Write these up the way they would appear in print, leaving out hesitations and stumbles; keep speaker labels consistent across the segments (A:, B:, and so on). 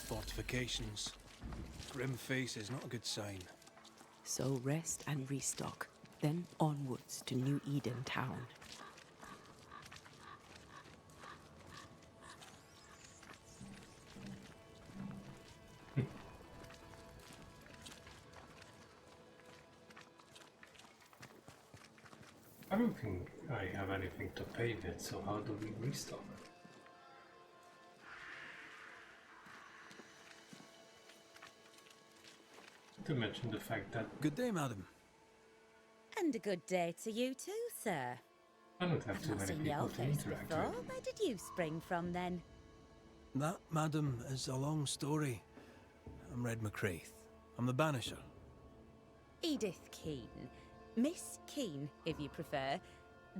A: Fortifications. Grim face is not a good sign.
B: So rest and restock, then onwards to New Eden town.
C: I don't think I have anything to pay with, so how do we restock? To mention the fact that
A: Good day, madam.
D: And a good day to you too, sir.
C: I don't have
D: I've
C: too
D: not
C: many
D: seen
C: people
D: your
C: to
D: face
C: interact
D: before.
C: with.
D: Where did you spring from then?
A: That, madam, is a long story. I'm Red McCraith. I'm the Banisher.
D: Edith Keane. Miss Keane, if you prefer.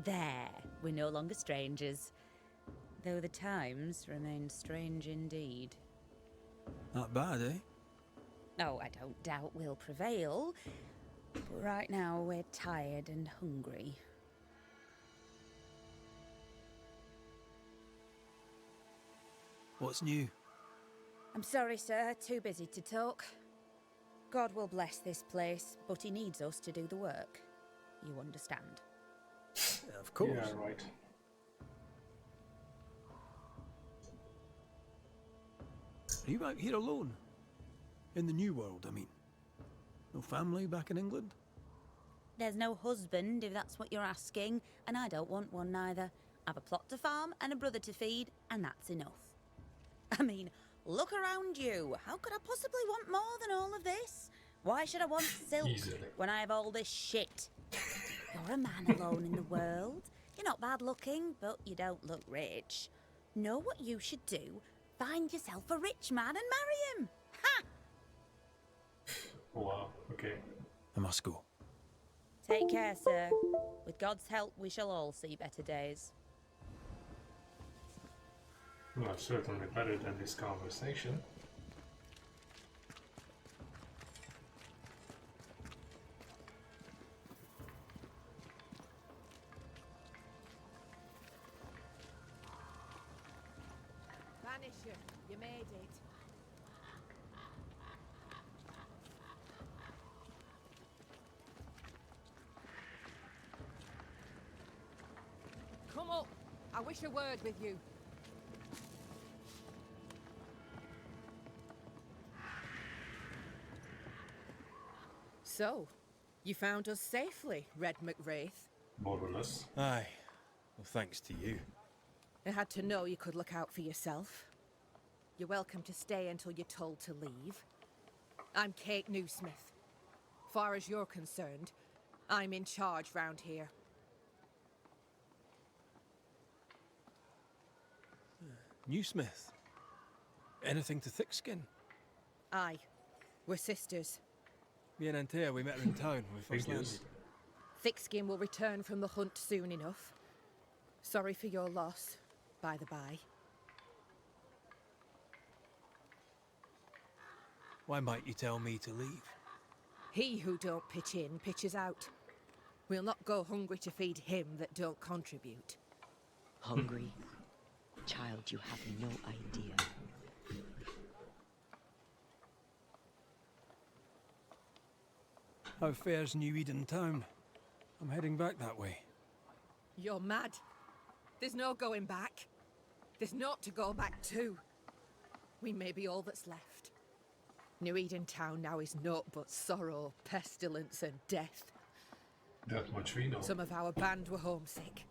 D: There, we're no longer strangers. Though the times remain strange indeed.
A: Not bad, eh?
D: Oh, I don't doubt we'll prevail. But right now we're tired and hungry.
A: What's new?
D: I'm sorry, sir. Too busy to talk. God will bless this place, but he needs us to do the work. You understand?
A: Yeah, of course.
C: Yeah, right.
A: Are you out here alone? In the New World, I mean. No family back in England?
D: There's no husband, if that's what you're asking, and I don't want one neither. I've a plot to farm and a brother to feed, and that's enough. I mean, look around you. How could I possibly want more than all of this? Why should I want silk
C: Easily.
D: when I have all this shit? You're a man alone in the world. You're not bad looking, but you don't look rich. Know what you should do? Find yourself a rich man and marry him. Ha!
C: Wow, okay.
A: I must go.
D: Take care, sir. With God's help, we shall all see better days.
C: Well, certainly better than this conversation.
B: Banisher, you made it. Come up. I wish a word with you. So, you found us safely, Red McWraith.
C: More or less.
A: Aye. Well, thanks to you.
B: I had to know you could look out for yourself. You're welcome to stay until you're told to leave. I'm Kate Newsmith. Far as you're concerned, I'm in charge round here.
A: Newsmith. Anything to thick-skin?
B: Aye, we're sisters.
A: Me and Antea, we met her in town when we first landed.
C: Figures.
B: Thickskin will return from the hunt soon enough. Sorry for your loss, by the by.
A: Why might you tell me to leave?
B: He who don't pitch in, pitches out. We'll not go hungry to feed him that don't contribute.
E: Hungry? Child, you have no idea.
A: How fares New Eden town? I'm heading back that way.
B: You're mad. There's no going back. There's naught to go back to. We may be all that's left. New Eden town now is naught but sorrow, pestilence and death.
C: That much we know.
B: Some of our band were homesick.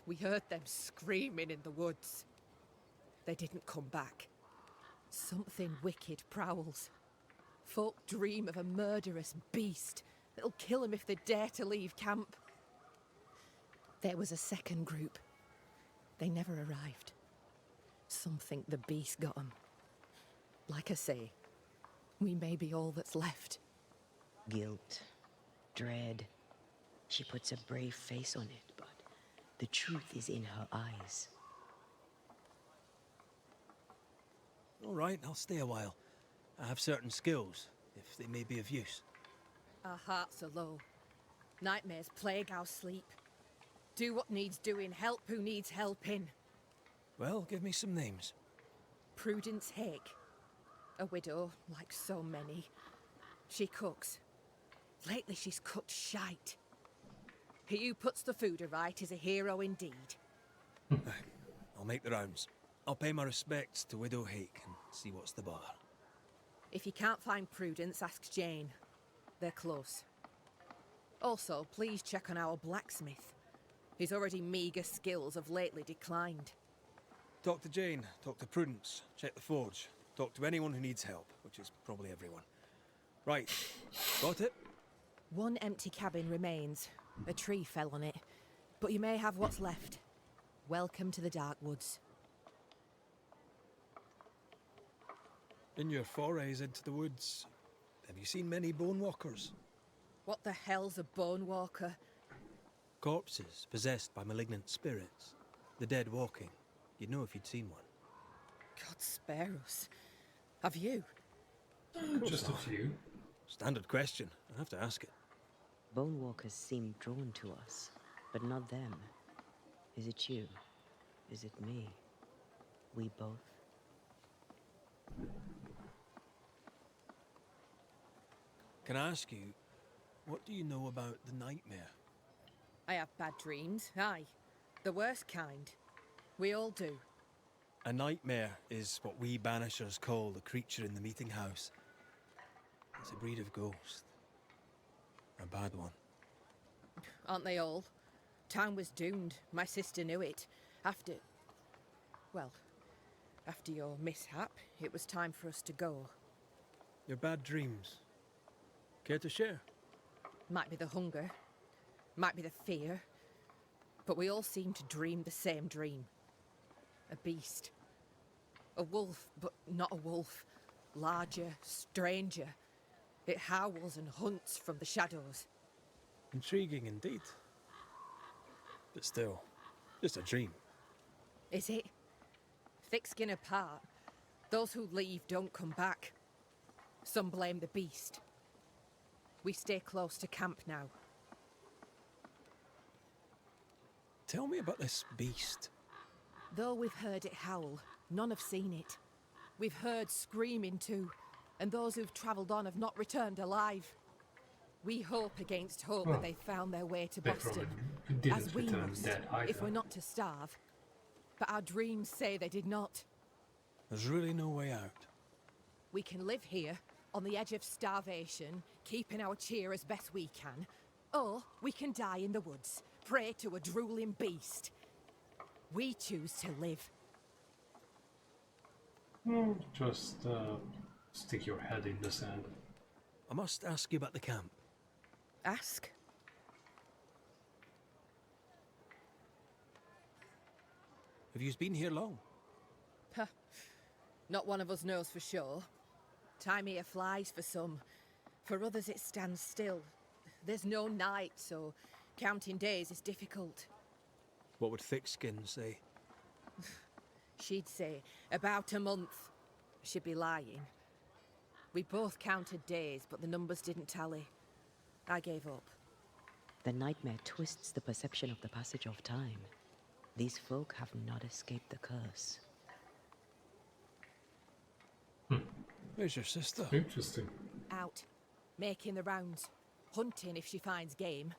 B: We heard them screaming in the woods. They didn't come back. Something wicked prowls. Folk dream of a murderous beast that'll kill them if they dare to leave camp. There was a second group. They never arrived. Some think the beast got them. Like I say, we may be all that's left.
E: Guilt, dread. She puts a brave face on it, but the truth is in her eyes.
A: All right, I'll stay a while. I have certain skills, if they may be of use.
B: Our hearts are low. Nightmares plague our sleep. Do what needs doing, help who needs helping.
A: Well, give me some names.
B: Prudence Hake, A widow, like so many. She cooks. Lately she's cooked shite. He who puts the food aright is a hero indeed.
A: I'll make the rounds. I'll pay my respects to Widow Hake and see what's the bother.
B: If you can't find Prudence, ask Jane. They're close. Also, please check on our blacksmith. His already meagre skills have lately declined.
A: Talk to Jane, talk to Prudence, check the forge, talk to anyone who needs help, which is probably everyone. Right, got it?
B: One empty cabin remains. A tree fell on it. But you may have what's left. Welcome to the Dark Woods.
A: In your forays into the woods, have you seen many bone walkers?
B: What the hell's a bone walker?
A: Corpses possessed by malignant spirits. The dead walking. You'd know if you'd seen one.
B: God spare us. Have you?
C: Just a few.
A: Standard question. I have to ask it.
E: Bone walkers seem drawn to us, but not them. Is it you? Is it me? We both?
A: Can I ask you, what do you know about the nightmare?
B: I have bad dreams, aye. The worst kind. We all do.
A: A nightmare is what we Banishers call the creature in the meeting house. It's a breed of ghost. A bad one.
B: Aren't they all? Town was doomed. My sister knew it. After your mishap, it was time for us to go.
A: Your bad dreams. Care to share?
B: Might be the hunger. Might be the fear. But we all seem to dream the same dream. A beast. A wolf, but not a wolf. Larger, stranger. It howls and hunts from the shadows.
A: Intriguing indeed. But still, just a dream.
B: Is it? Thick skin apart, those who leave don't come back. Some blame the beast. We stay close to camp now.
A: Tell me about this beast.
B: Though we've heard it howl, none have seen it. We've heard screaming too, and those who've travelled on have not returned alive. We hope against hope that they found their way to
C: They
B: Boston,
C: probably didn't
B: as we
C: return
B: must,
C: dead either.
B: if we're not to starve. But our dreams say they did not.
A: There's really no way out.
B: We can live here, on the edge of starvation, keeping our cheer as best we can. Or we can die in the woods, prey to a drooling beast. We choose to live.
C: Just stick your head in the sand.
A: I must ask you about the camp.
B: Ask.
A: Have you been here long?
B: Huh. Not one of us knows for sure. Time here flies for some. For others it stands still. There's no night, so counting days is difficult.
A: What would Thickskin say?
B: She'd say about a month. She'd be lying. We both counted days, but the numbers didn't tally. I gave up.
E: The nightmare twists the perception of the passage of time. These folk have not escaped the curse.
A: Where's your sister?
C: Interesting.
B: Out, making the rounds, hunting if she finds game.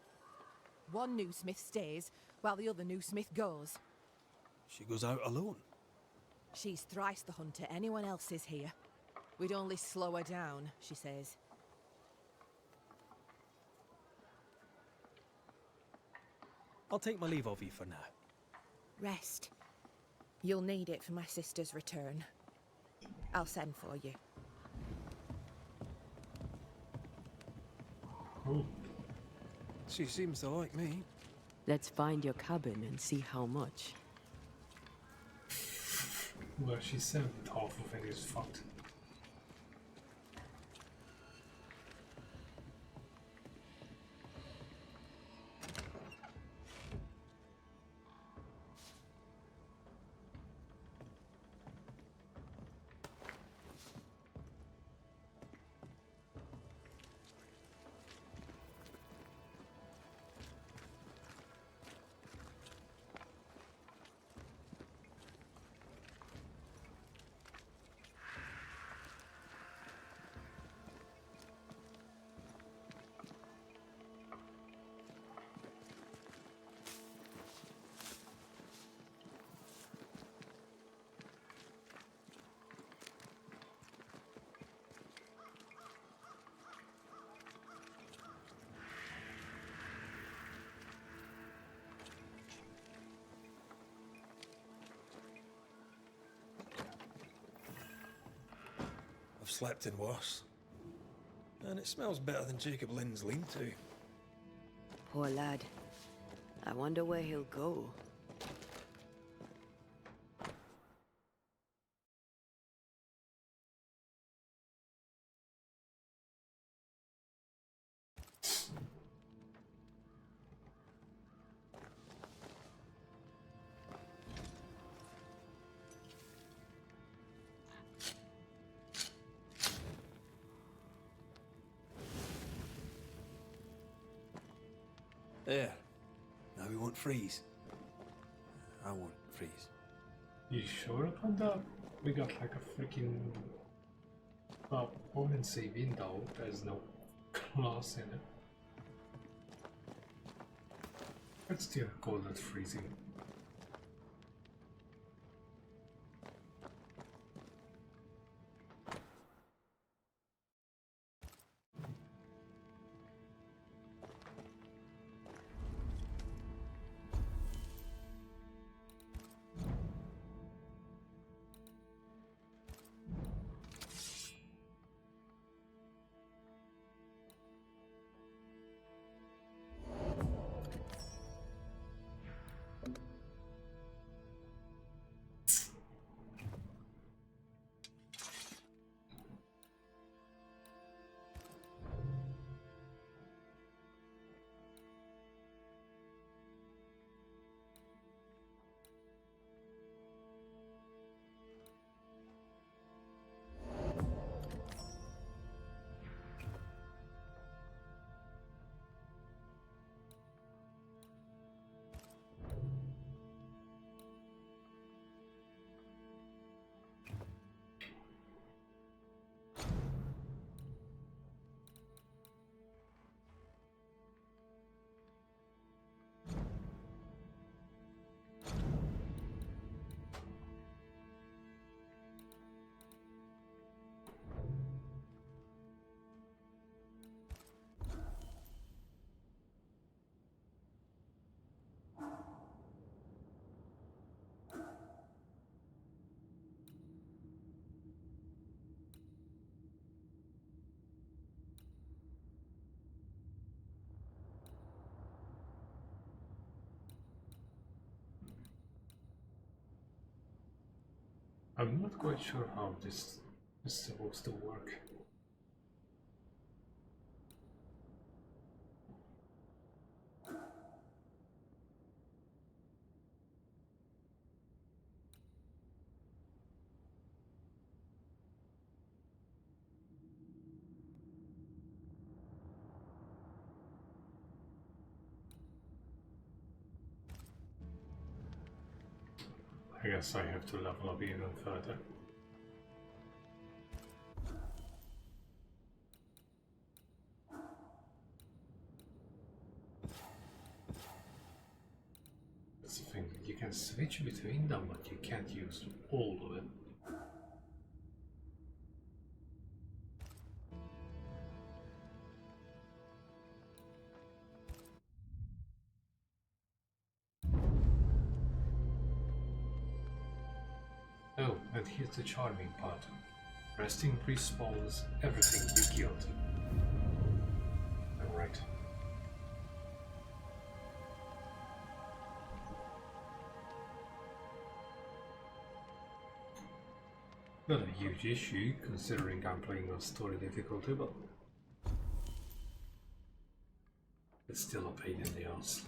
B: One new smith stays, while the other new smith goes.
A: She goes out alone.
B: She's thrice the hunter anyone else is here. We'd only slow her down, she says.
A: I'll take my leave of you for now.
B: Rest. You'll need it for my sister's return. I'll send for you.
C: Oh,
A: She seems to like me.
F: Let's find your cabin and see how much.
C: well, she said half of it is fucked.
A: slept in worse. And it smells better than Jacob Lynn's lean-to.
F: Poor lad. I wonder where he'll go.
A: There. Now we won't freeze. I won't freeze.
C: You sure about that? We got like a freaking opponency window. There's no class in it. Let's still call that freezing. I'm not quite sure how this is supposed to work. I guess I have to level up even further. That's the thing, you can switch between them, but you can't use all of it. Oh, and here's the charming part. Resting respawns everything you killed. Alright. Not a huge issue, considering I'm playing on story difficulty, but it's still a pain in the ass.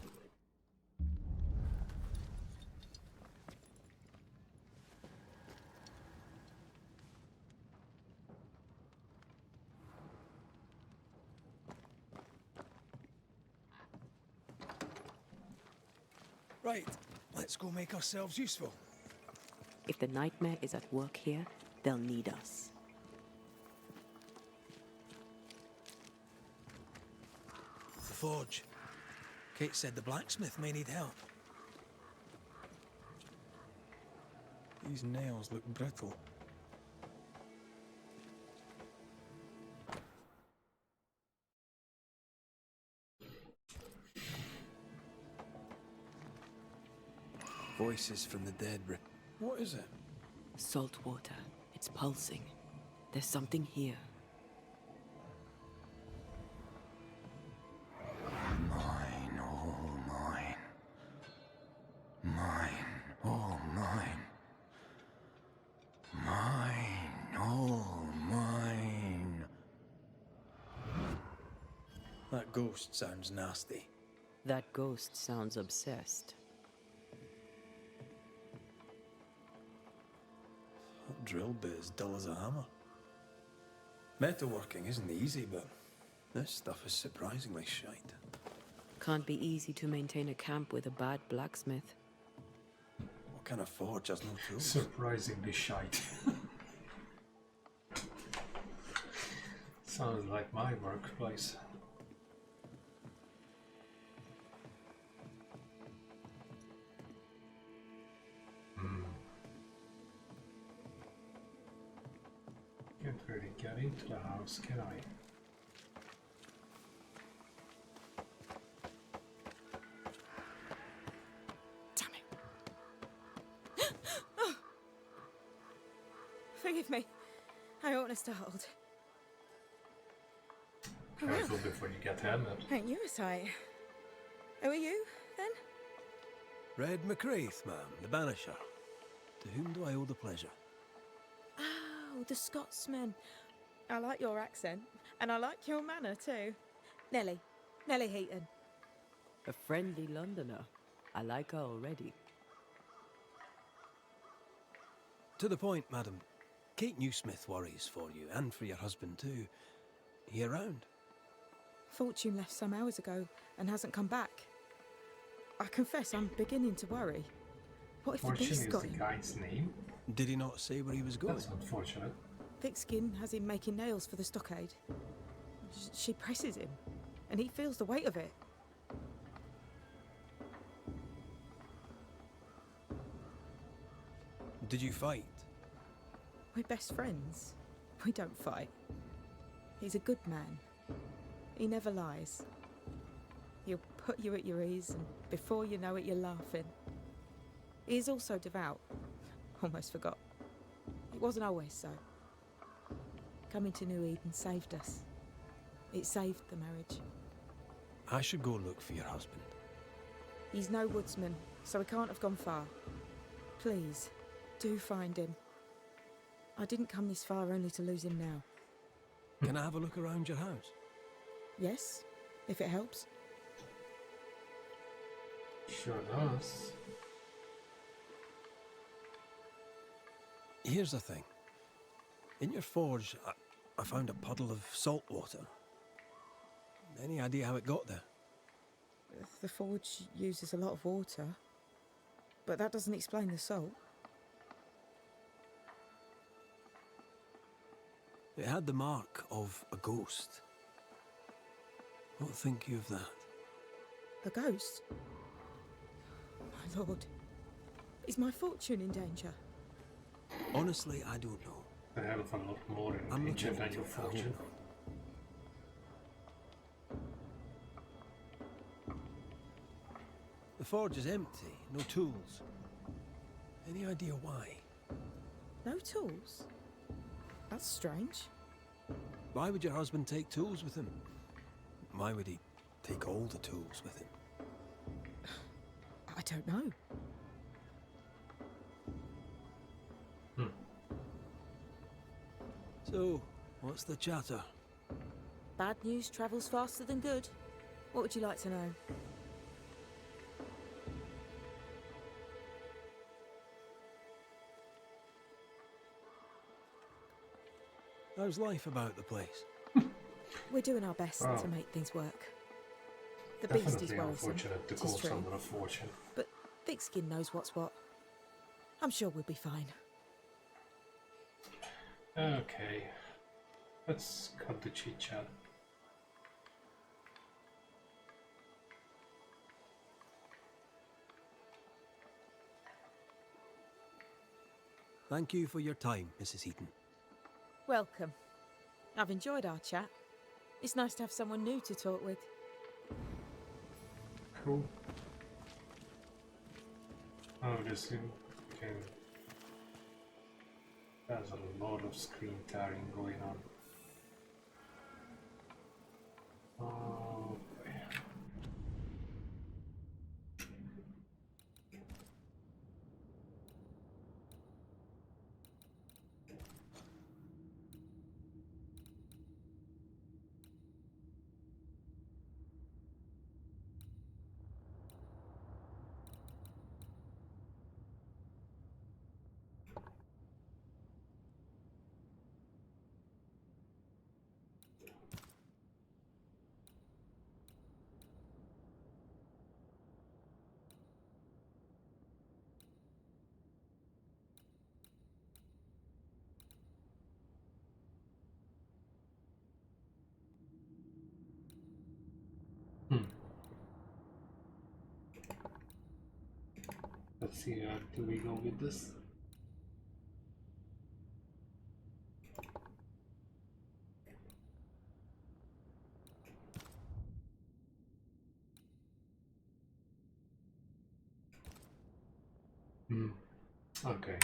A: Right, let's go make ourselves useful.
F: If the nightmare is at work here, they'll need us.
A: The forge. Kate said the blacksmith may need help. These nails look brittle. Voices from the dead. What is it?
F: Salt water. It's pulsing. There's something here.
G: Mine, all mine. Mine, all mine. Mine, all mine.
A: That ghost sounds nasty.
F: That ghost sounds obsessed.
A: That drill bit is dull as a hammer. Metalworking isn't easy, but this stuff is surprisingly shite.
F: Can't be easy to maintain a camp with a bad blacksmith.
A: What kind of forge has no tools?
C: Surprisingly shite. Sounds like my workplace. Can't really get into the house, can I?
B: Damn it. Oh. Forgive me. I oughtn't have startled.
C: Careful before you get hammered.
B: Ain't you a sight? Who are you, then?
A: Red McCraith, ma'am, the Banisher. To whom do I owe the pleasure?
B: Oh, the Scotsman. I like your accent, and I like your manner too. Nellie Heaton.
F: A friendly Londoner. I like her already.
A: To the point, madam. Kate Newsmith worries for you, and for your husband too. He around?
B: Fortune left some hours ago and hasn't come back. I confess I'm beginning to worry. What if the
C: Fortune
B: beast
C: is
B: got
C: the
B: him?
C: guy's name.
A: Did he not say where he was going?
C: That's unfortunate.
B: Thick Skin has him making nails for the stockade. She presses him, and he feels the weight of it.
A: Did you fight?
B: We're best friends. We don't fight. He's a good man. He never lies. He'll put you at your ease, and before you know it, you're laughing. He is also devout. Almost forgot. It wasn't always so. Coming to New Eden saved us. It saved the marriage.
A: I should go look for your husband.
B: He's no woodsman, so he can't have gone far. Please, do find him. I didn't come this far only to lose him now.
A: Can I have a look around your house?
B: Yes, if it helps.
C: Sure does.
A: Here's the thing. In your forge, I found a puddle of salt water. Any idea how it got there?
B: The forge uses a lot of water, but that doesn't explain the salt.
A: It had the mark of a ghost. What think you of that?
B: A ghost? My lord, is my fortune in danger?
A: Honestly, I don't know.
C: A hell of a lot more in
A: I'm
C: danger
A: looking
C: than
A: into
C: your
A: it, I hope
C: fortune.
A: not. The forge is empty, no tools. Any idea why?
B: No tools? That's strange.
A: Why would your husband take tools with him? Why would he take all the tools with him?
B: I don't know.
A: So, what's the chatter?
B: Bad news travels faster than good. What would you like to know?
A: How's life about the place?
B: We're doing our best
C: Oh.
B: to make things work. The beast is
C: Definitely
B: worrisome,
C: unfortunate to
B: it
C: call
B: is true.
C: someone a fortune.
B: But Thick Skin knows what's what. I'm sure we'll be fine.
C: Okay. Let's cut the chit chat.
A: Thank you for your time, Mrs. Heaton.
B: Welcome. I've enjoyed our chat. It's nice to have someone new to talk with.
C: Cool. Oh, this thing can There's a lot of screen tearing going on. Oh, boy. Let's see, do we go with this? Okay.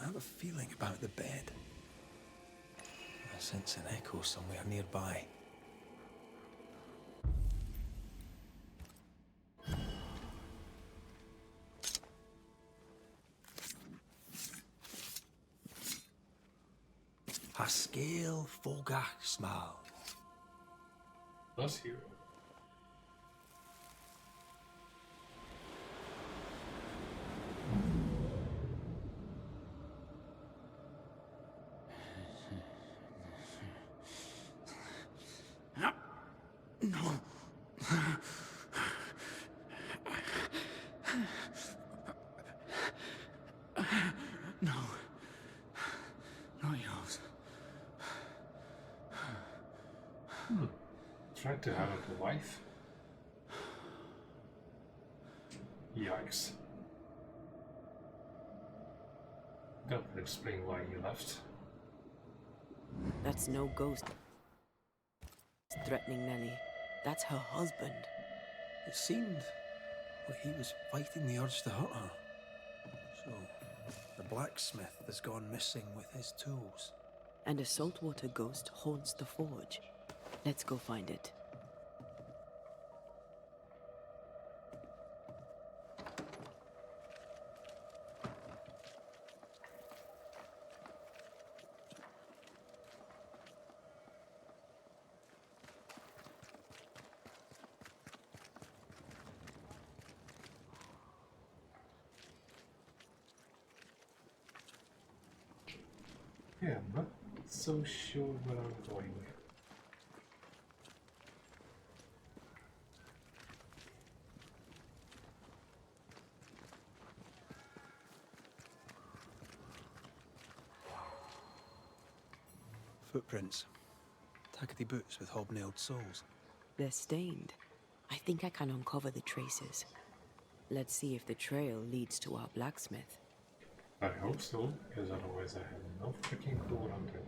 A: I have a feeling about the bed. I sense an echo somewhere nearby. Haskell Fogach Smal.
C: Bless you.
G: Not yours.
C: Tried to have a wife? Yikes. That would explain why you left.
F: That's no ghost threatening Nellie. That's her husband.
A: It seemed like he was fighting the urge to hurt her. So, the blacksmith has gone missing with his tools.
F: And a saltwater ghost haunts the forge. Let's go find it.
C: Yeah, I'm not so sure where I'm going.
A: Footprints. Tackety boots with hobnailed soles.
F: They're stained. I think I can uncover the traces. Let's see if the trail leads to our blacksmith.
C: I hope so, because otherwise I have no freaking clue what I'm doing.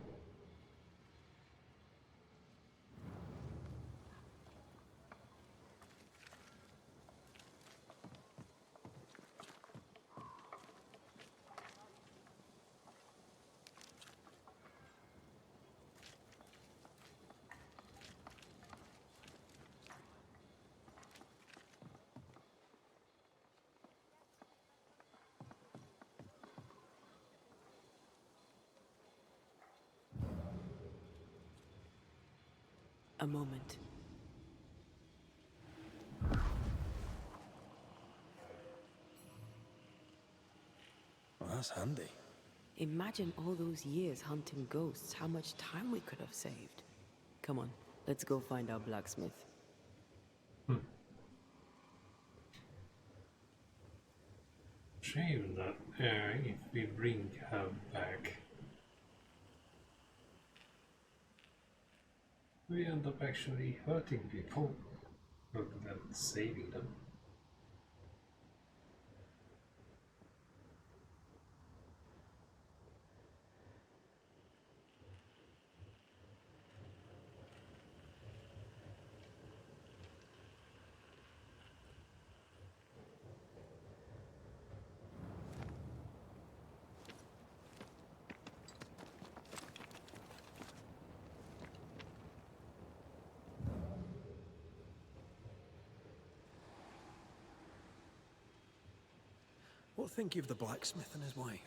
F: A moment.
A: Well, that's handy.
F: Imagine all those years hunting ghosts, how much time we could have saved. Come on, let's go find our blacksmith.
C: Shame that if we bring her back, we end up actually hurting people rather than saving them.
A: What think you of the blacksmith and his wife?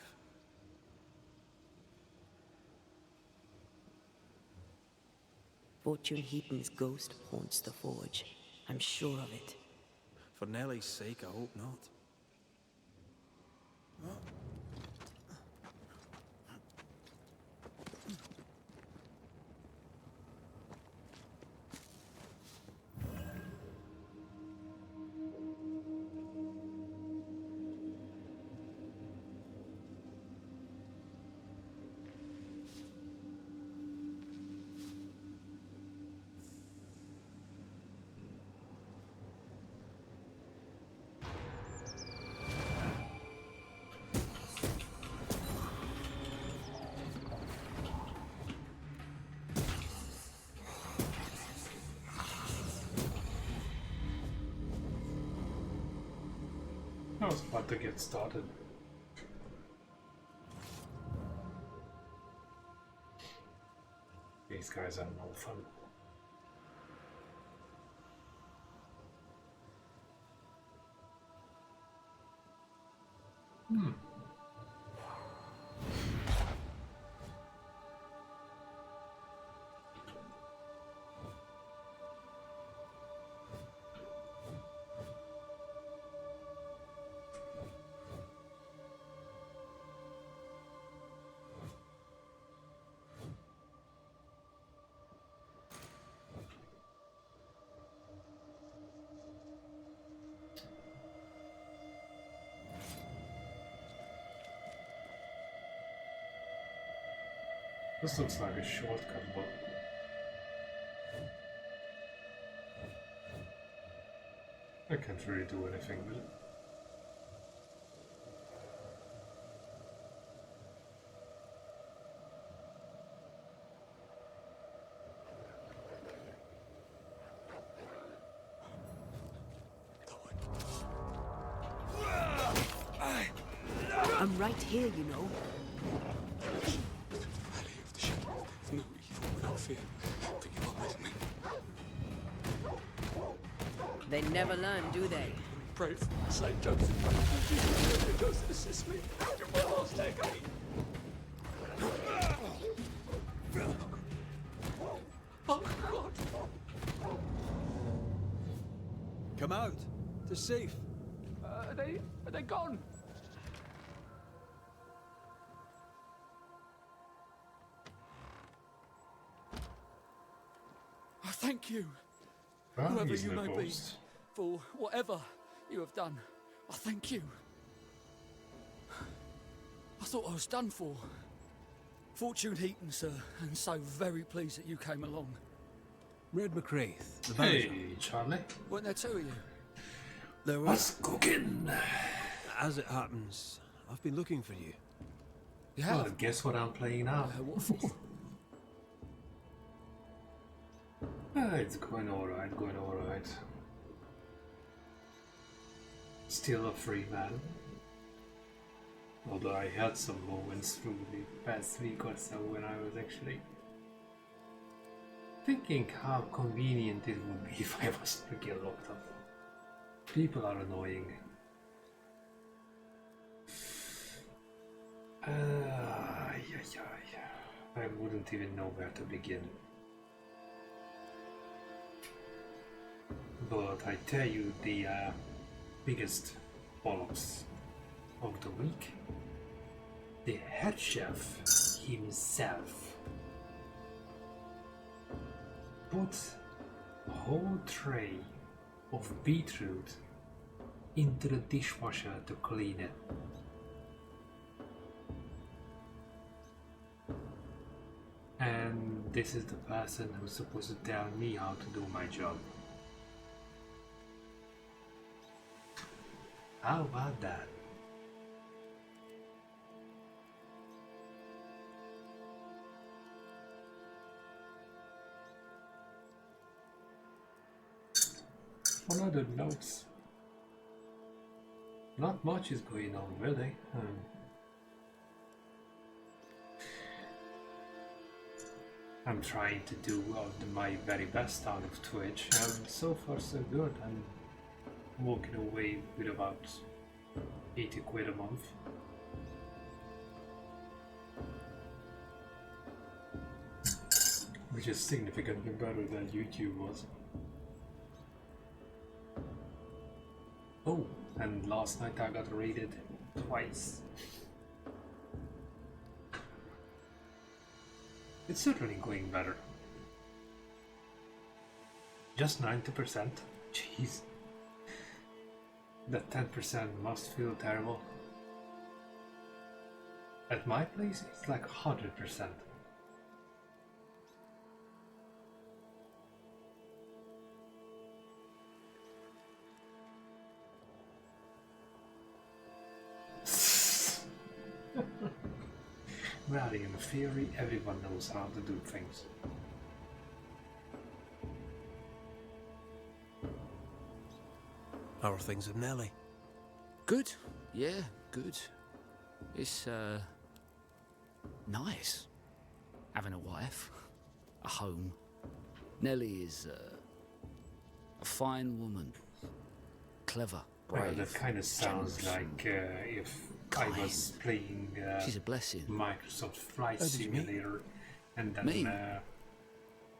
F: Fortune Heaton's ghost haunts the forge. I'm sure of it.
A: For Nellie's sake, I hope not.
C: I was about to get started. These guys are no fun. This looks like a shortcut, but I can't really do anything with it.
F: I'm right here, you know.
H: Valley of the shadow, no evil without fear, for you are with me.
F: They never learn, do they?
H: Pray for Saint Joseph. Joseph, assist me. You're my last agony. Oh, God.
A: Come out! 'Tis safe.
H: Are they gone? I thank you,
C: Well,
H: whoever
C: he's
H: you
C: no
H: may be,
C: ghost.
H: for whatever you have done. I thank you. I thought I was done for. Fortune Heaton, sir, and so very pleased that you came along.
A: Red McCraith, the Banisher.
C: Hey, Charlie.
H: Weren't there two of you?
A: There was.
C: What's cooking?
A: As it happens, I've been looking for you.
H: You
C: Well,
H: have?
C: guess what I'm playing now?
H: What for?
C: It's going alright, going alright. Still a free man. Although I had some moments through the past week or so when I was actually thinking how convenient it would be if I was to get locked up. People are annoying. I wouldn't even know where to begin. But I tell you the biggest bollocks of the week. The head chef himself put a whole tray of beetroot into the dishwasher to clean it. And this is the person who's supposed to tell me how to do my job. How about that? On other notes, not much is going on really. I'm trying to do my very best out of Twitch, and so far so good. I'm walking away with about 80 quid a month. Which is significantly better than YouTube was. Oh, and last night I got raided twice. It's certainly going better. Just 90%? Jeez. That 10% must feel terrible. At my place, it's like 100%. Well, in theory, everyone knows how to do things.
A: How are things with Nellie?
H: Good. Yeah, good. It's, nice. Having a wife. A home. Nellie is, a fine woman. Clever. Brave.
C: Well, that kind of sounds like if I was playing
H: she's a blessing.
C: Microsoft Flight
A: How did you meet?
C: Simulator and then
H: Me?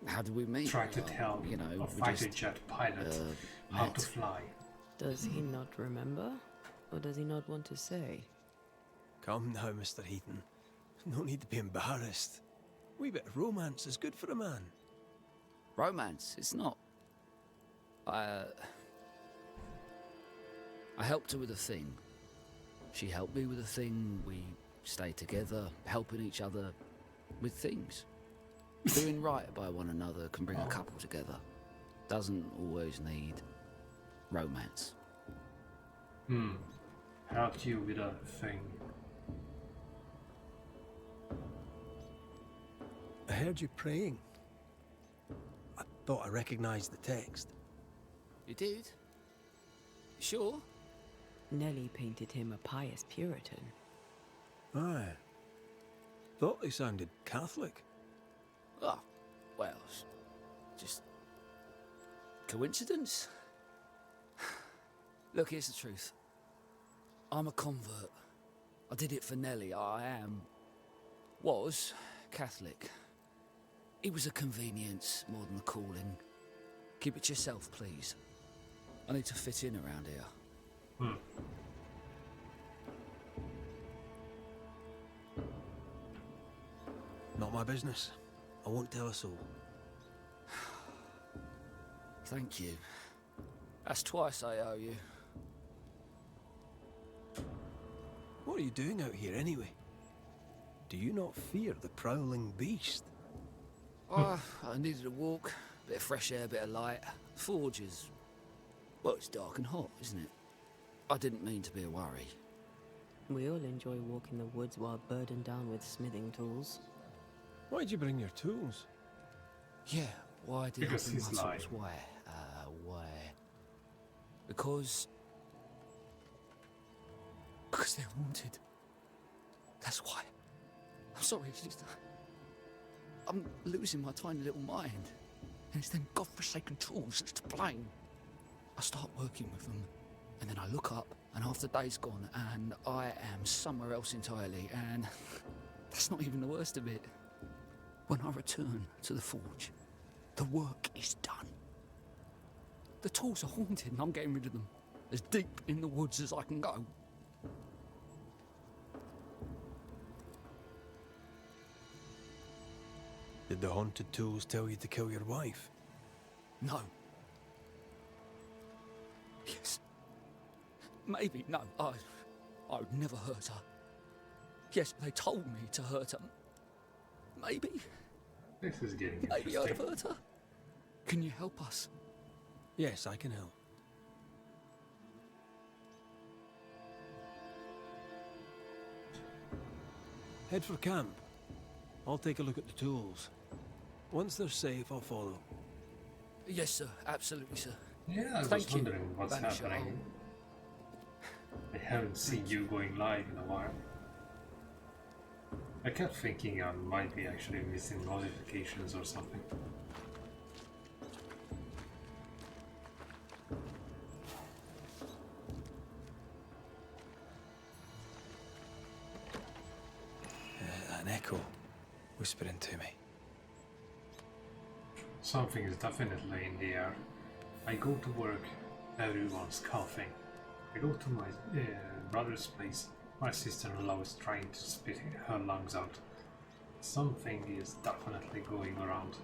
H: How did we meet?
C: try to tell
H: you know,
C: a
H: we
C: fighter
H: just,
C: jet pilot how
H: met.
C: to fly.
F: Does he not remember? Or does he not want to say?
A: Come now, Mr. Heaton. No need to be embarrassed. A wee bit of romance is good for a man.
H: Romance, it's not. I helped her with a thing. She helped me with a thing. We stayed together, helping each other with things. Doing right by one another can bring a couple together. Doesn't always need romance.
C: Helped you with a thing.
A: I heard you praying. I thought I recognized the text.
H: You did? Sure?
F: Nellie painted him a pious Puritan.
A: Aye. Thought he sounded Catholic.
H: Oh, well, just coincidence? Look, here's the truth. I'm a convert. I did it for Nellie. Was Catholic. It was a convenience more than a calling. Keep it to yourself, please. I need to fit in around here.
A: Not my business. I won't tell a soul.
H: Thank you. That's twice I owe you.
A: What are you doing out here anyway? Do you not fear the prowling beast?
H: Oh, I needed a walk. Bit of fresh air, bit of light. Forge is... well, it's dark and hot, isn't it? I didn't mean to be a worry.
F: We all enjoy walking the woods while burdened down with smithing tools.
A: Why'd you bring your tools?
H: Yeah, why did
C: Because
H: I bring
C: he's
H: my
C: lying.
H: tools? Why? Why? Because they're haunted. That's why. I'm sorry, it's just... I'm losing my tiny little mind. And it's them godforsaken tools that's to blame. I start working with them, and then I look up, and half the day's gone, and I am somewhere else entirely, and that's not even the worst of it. When I return to the forge, the work is done. The tools are haunted, and I'm getting rid of them. As deep in the woods as I can go.
A: Did the haunted tools tell you to kill your wife?
H: No. Yes. Maybe. No. I would never hurt her. Yes, they told me to hurt her. Maybe.
C: This is getting
H: Lady
C: interesting.
H: Alberta, can you help us?
A: Yes, I can help. Head for camp. I'll take a look at the tools. Once they're safe, I'll follow.
H: Yes, sir. Absolutely, sir.
C: Yeah, I was
H: Thank you,
C: wondering what's
H: Banisher.
C: happening. I haven't seen you going live in a while. I kept thinking I might be actually missing notifications or something.
A: An echo whispering to me.
C: Something is definitely in the air. I go to work, everyone's coughing. I go to my brother's place, my sister-in-law is trying to spit her lungs out. Something is definitely going around.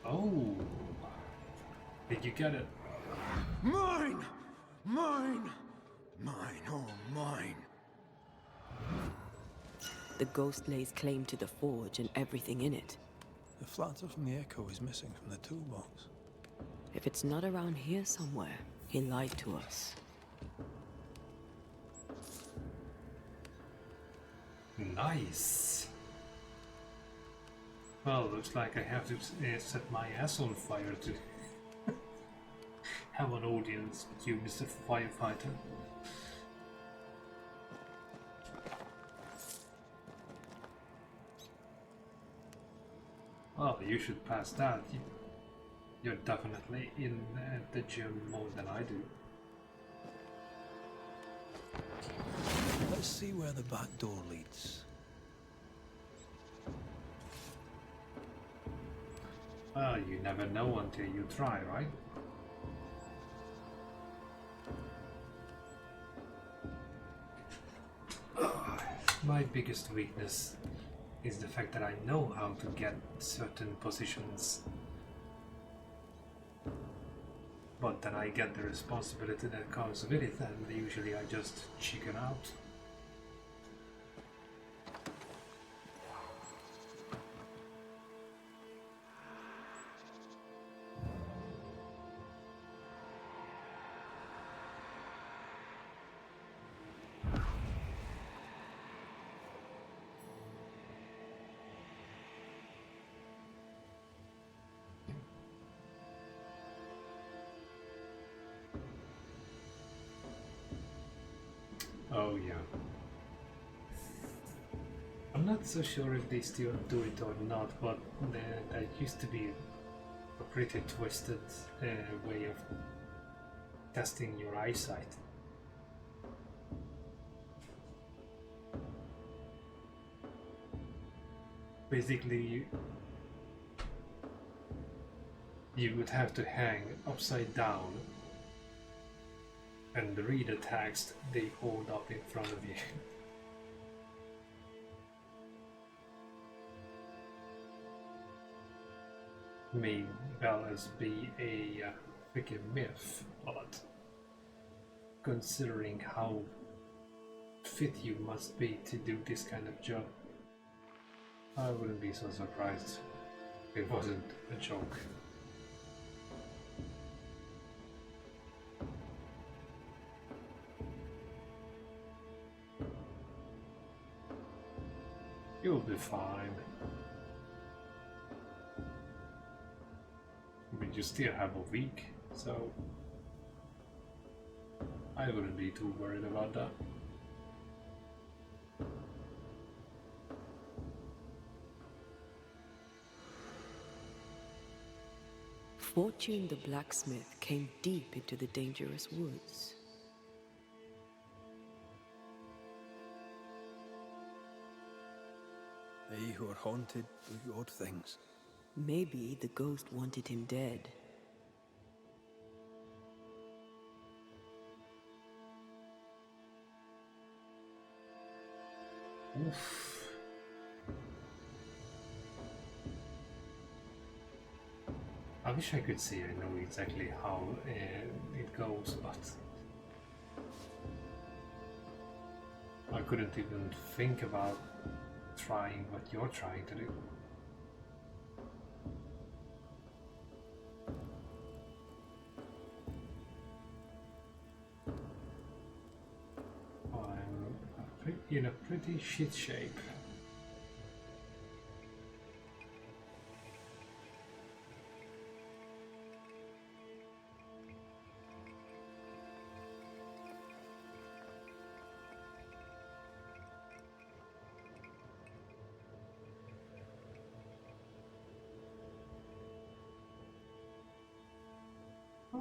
C: Oh, did you get it?
G: Mine! Mine! Mine, oh mine!
F: The ghost lays claim to the forge and everything in it.
A: The flatter from the echo is missing from the toolbox.
F: If it's not around here somewhere, he lied to us.
C: Nice. Well, looks like I have to set my ass on fire to have an audience with you, Mr. Firefighter. Well, you should pass that. You're definitely in the gym more than I do.
A: Let's see where the back door leads.
C: Well, you never know until you try, right? My biggest weakness is the fact that I know how to get certain positions, but then I get the responsibility that comes with it, and usually I just chicken out. Oh yeah. I'm not so sure if they still do it or not, but that used to be a pretty twisted way of testing your eyesight. Basically, you would have to hang upside down and read the text they hold up in front of you. May well as be a freaking myth, but considering how fit you must be to do this kind of job, I wouldn't be so surprised if it wasn't a joke. You'll be fine. I mean, you still have a week, so I wouldn't be too worried about that.
F: Fortune the blacksmith came deep into the dangerous woods.
A: They who are haunted do odd things.
F: Maybe the ghost wanted him dead.
C: Oof. I wish I could say I know exactly how it goes, but couldn't even think about trying what you're trying to do. I'm in a pretty shit shape.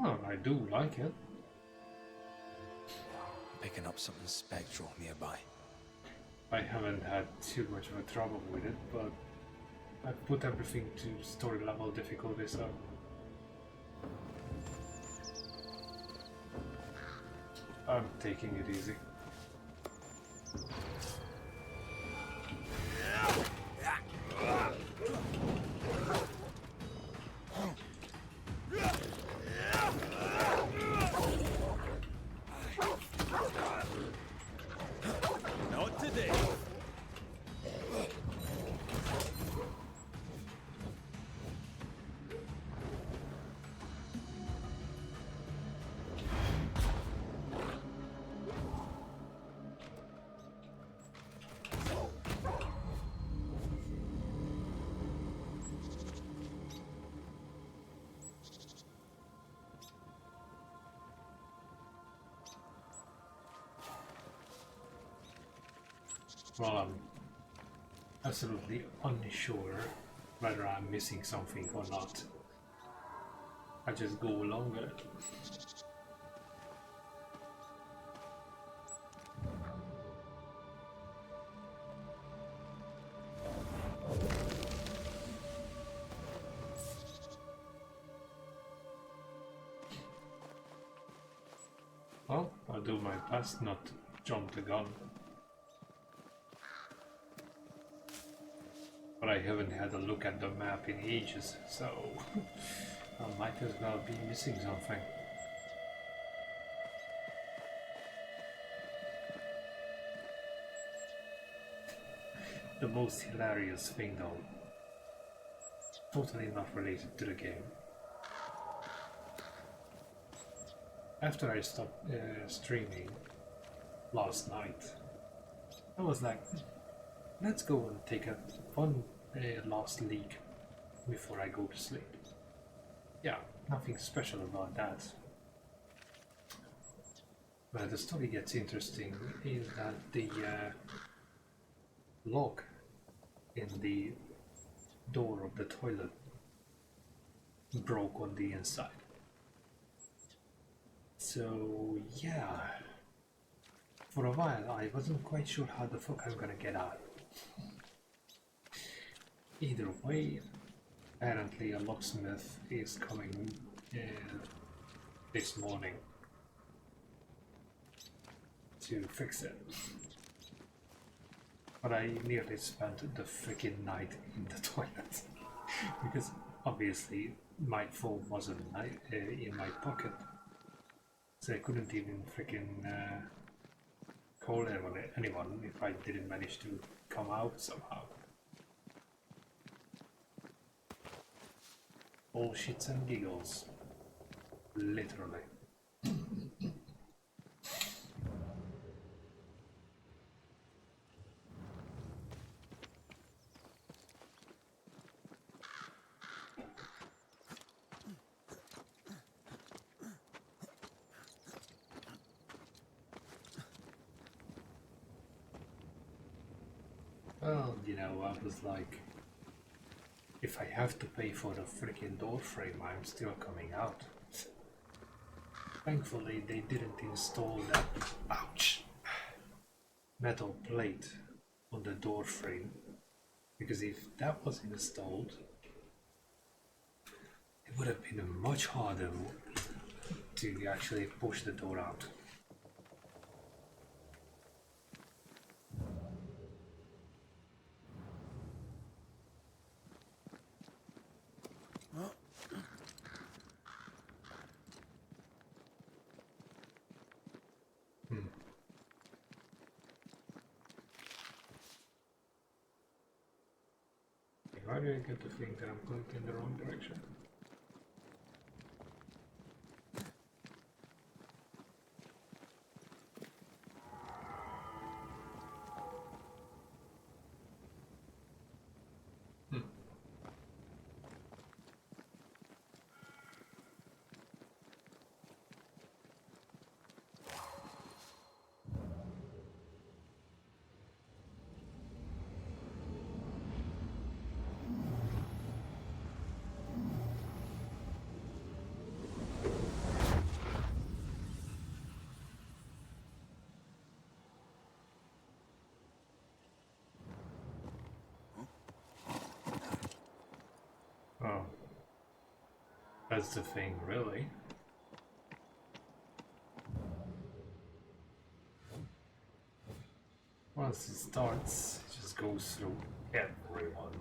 C: Oh, I do like it.
A: Picking up something spectral nearby.
C: I haven't had too much of a trouble with it, but I put everything to story level difficulty, so I'm taking it easy.
A: Not today.
C: Well, I'm absolutely unsure whether I'm missing something or not. I just go along with it. Well, I'll do my best not to jump the gun. But I haven't had a look at the map in ages, so I might as well be missing something. The most hilarious thing though, totally not related to the game. After I stopped streaming last night, I was like, let's go and take a one last leak before I go to sleep. Yeah, nothing special about that. But the story gets interesting in that the lock in the door of the toilet broke on the inside. So yeah, for a while I wasn't quite sure how the fuck I'm gonna get out. Either way, apparently a locksmith is coming this morning to fix it. But I nearly spent the freaking night in the toilet because obviously my phone wasn't in my pocket, so I couldn't even freaking call anyone if I didn't manage to come out somehow. All shits and giggles, literally. Well, you know, I was like, if I have to pay for the freaking door frame, I'm still coming out. Thankfully, they didn't install that, ouch, metal plate on the door frame, because if that was installed, it would have been much harder to actually push the door out. Why do I get the feeling that I'm going in the wrong direction? Oh. That's the thing, really. Once it starts, it just goes through everyone.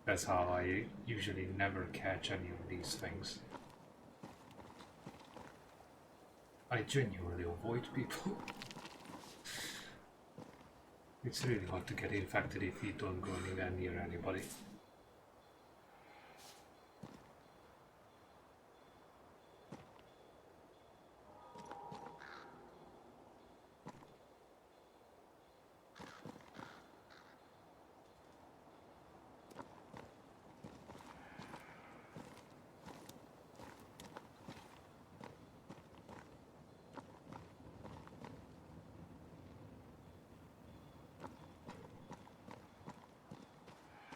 C: That's how I usually never catch any of these things. I genuinely avoid people. It's really hard to get infected if you don't go anywhere near anybody.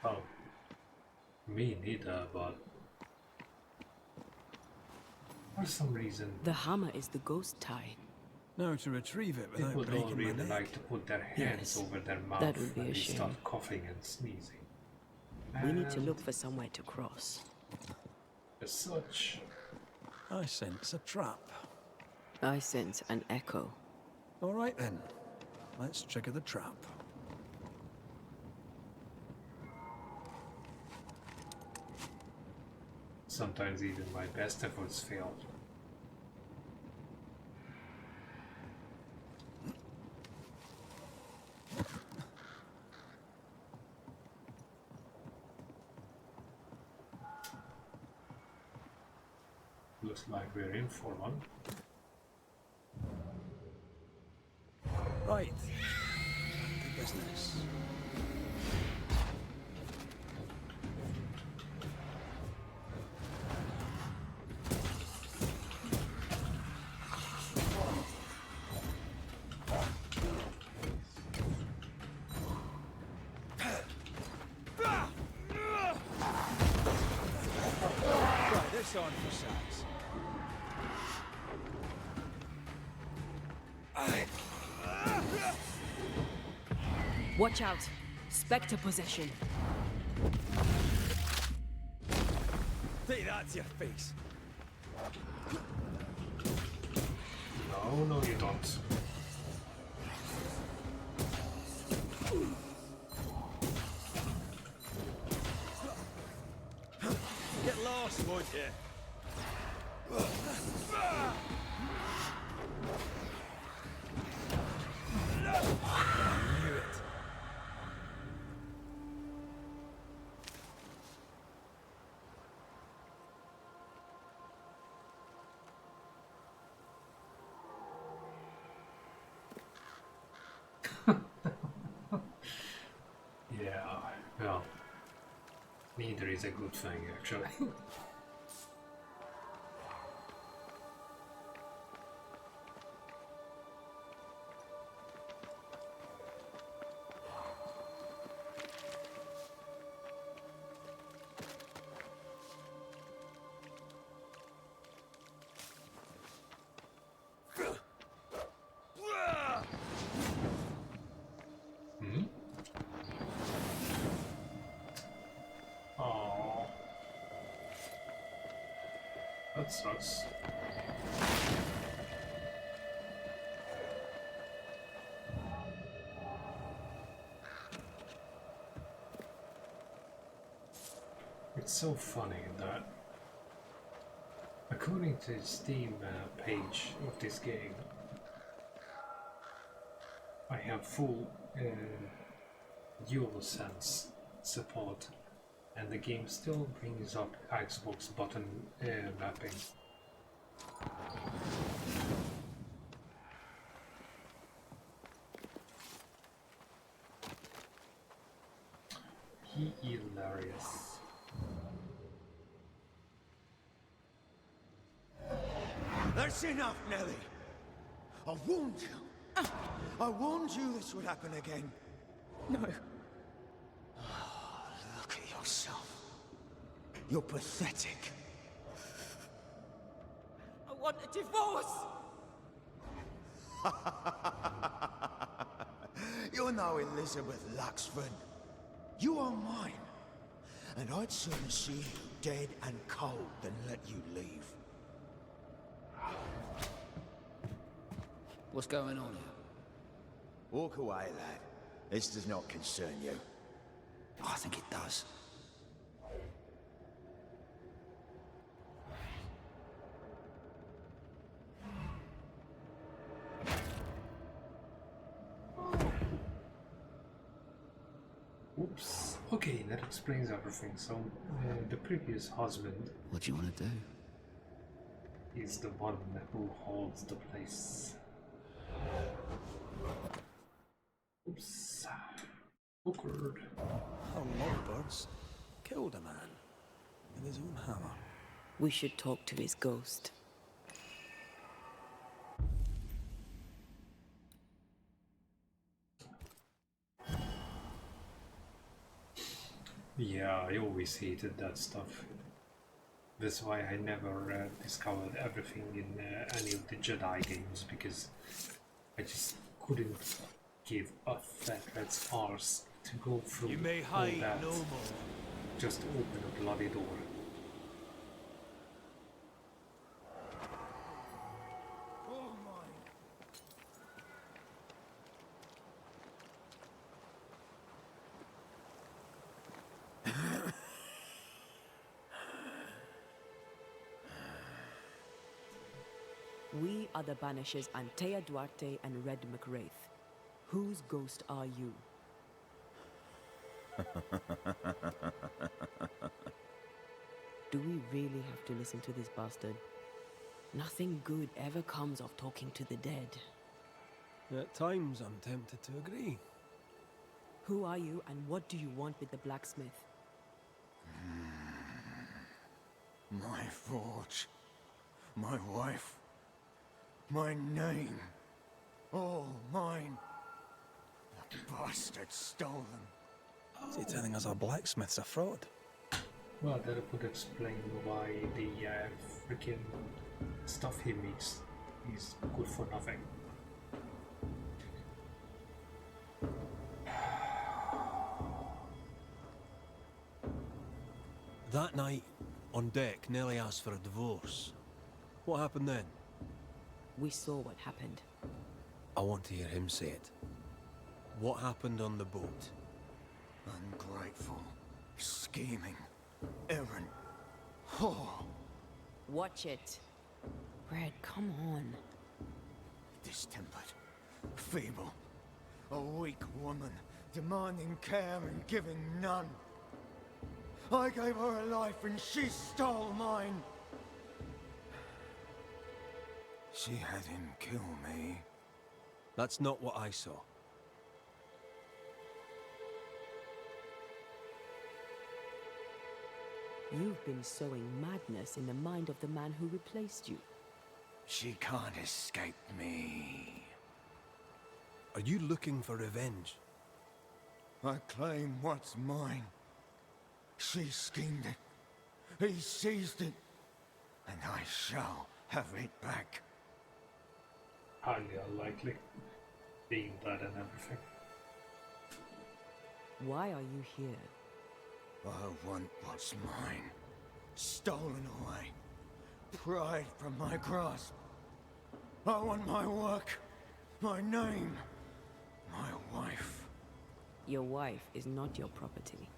C: Oh, me neither, but for some reason
F: The hammer is the ghost tie.
A: Now to retrieve it without
C: people don't
A: breaking my
C: really
A: neck.
C: like to put their hands
F: Yes,
C: over their
F: that
C: mouth
F: would be
C: when
F: a
C: they
F: shame.
C: start coughing and sneezing.
F: We need to
C: And
F: look for somewhere to cross.
C: as such,
A: I sense a trap.
F: I sense an echo.
A: All right then, let's trigger the trap.
C: sometimes even my best efforts fail. Looks like we're in for one.
A: Right. To business. Try this on for size.
F: Watch out! Spectre possession.
A: Take that to your face.
C: No, no, you don't.
A: Get lost, would you? Knew it.
C: Yeah, well, neither is a good thing, actually. Hmm? Oh, that sucks. It's so funny that According to the Steam page of this game, I have full DualSense support, and the game still brings up Xbox button mapping. Hilarious.
G: That's enough, Nelly. I warned you. I warned you this would happen again.
B: No.
G: Look at yourself. You're pathetic.
B: I want a divorce!
G: You're no Elizabeth Luxford. You are mine. And I'd sooner see you dead and cold than let you leave.
H: What's going on here?
G: Walk away, lad. This does not concern you.
H: I think it does.
C: Oops. Okay, that explains everything. So, the previous husband
H: What do you want to do?
C: is the one who holds the place. Oops. Awkward.
A: How Lawbirds killed a man with his own hammer.
F: We should talk to his ghost.
C: Yeah, I always hated that stuff. That's why I never discovered everything in any of the Jedi games, because I just couldn't give a fat rat's arse to go through
A: You may
C: all
A: hide
C: that.
A: no more.
C: Just open a bloody door.
F: We are the Banishers Antea Duarte and Red McWraith. Whose ghost are you? Do we really have to listen to this bastard? Nothing good ever comes of talking to the dead.
A: At times, I'm tempted to agree.
F: Who are you and what do you want with the blacksmith?
G: My forge. My wife. My name. All mine. The bastard stole them.
A: Is he telling us our blacksmith's a fraud?
C: Well, that would explain why the freaking stuff he makes is good for nothing.
A: That night, on deck, Nellie asked for a divorce. What happened then?
F: We saw what happened.
A: I want to hear him say it. What happened on the boat?
G: Ungrateful. Scheming. Errant. Whore.
F: Watch it. Red, come on.
G: Distempered. Feeble. A weak woman. Demanding care and giving none. I gave her a life and she stole mine. She had him kill me.
A: That's not what I saw.
F: You've been sowing madness in the mind of the man who replaced you.
G: She can't escape me.
A: Are you looking for revenge?
G: I claim what's mine. She schemed it. He seized it. And I shall have it back.
C: Highly unlikely. Being blood and everything.
F: Why are you here?
G: I want what's mine. Stolen away. Pried from my grasp. I want my work. My name. My wife.
F: Your wife is not your property.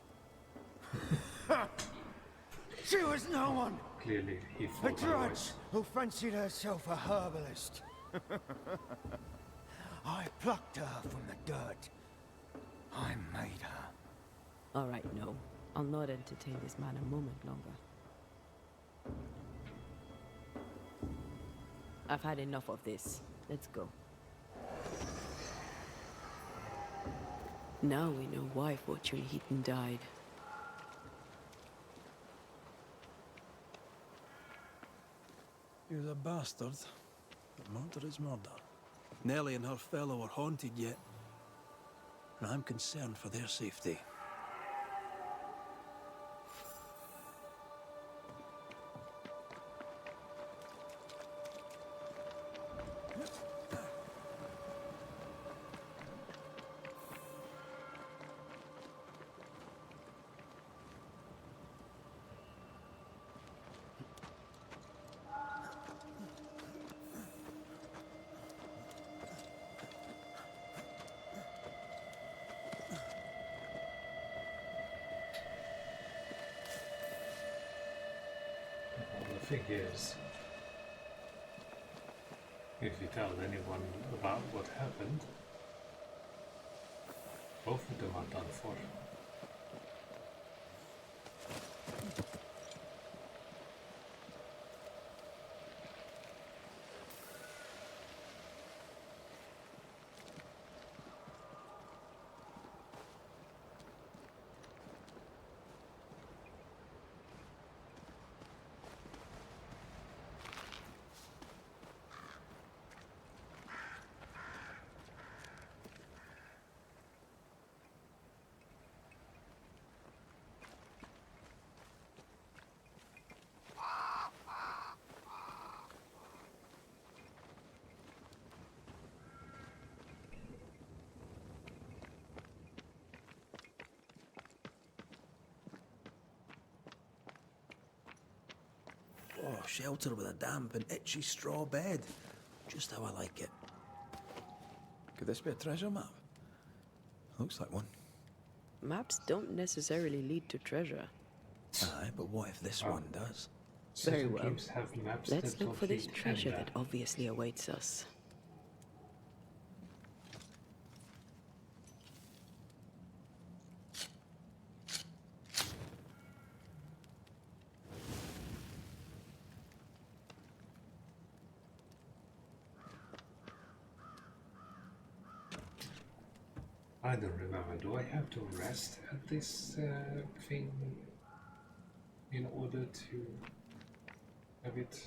G: She was no one.
C: Clearly, he
G: A
C: thought
G: drudge
C: otherwise.
G: who fancied herself a herbalist. I plucked her from the dirt. I made her.
F: All right, no. I'll not entertain this man a moment longer. I've had enough of this. Let's go. Now we know why Fortune Heaton died.
A: He was a bastard, but murder is murder. Nellie and her fellow are haunted yet, and I'm concerned for their safety.
C: Well, the thing is, if you tell anyone about what happened, both of them are done for.
A: Oh, shelter with a damp and itchy straw bed. Just how I like it. Could this be a treasure map? Looks like one.
F: Maps don't necessarily lead to treasure.
A: Aye, but what if this one does?
F: Very
C: Certain
F: well.
C: games have maps
F: Let's
C: that
F: look
C: don't
F: for this
C: lead
F: treasure
C: anywhere.
F: that obviously awaits us.
C: I don't remember. Do I have to rest at this thing in order to have it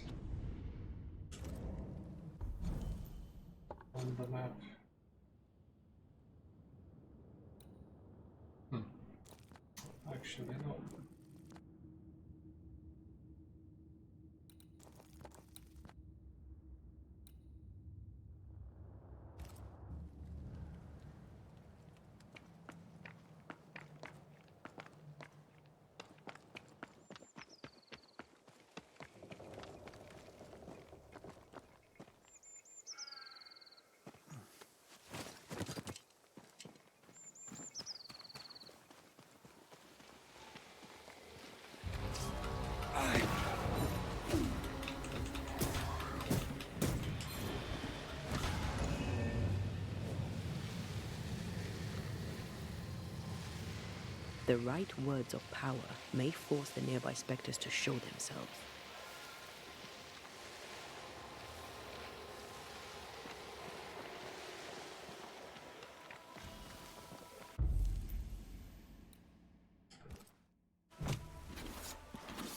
C: on the map? Actually, no.
F: The right words of power may force the nearby specters to show themselves.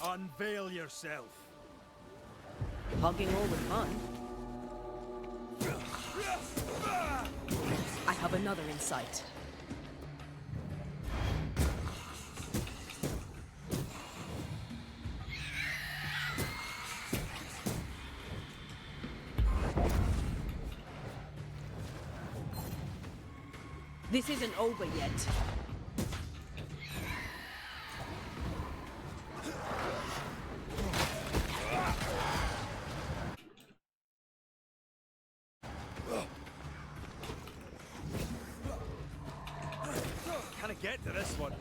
A: Unveil yourself.
F: Hogging all the fun. I have another in sight. This isn't over yet.
A: Can I get to this one?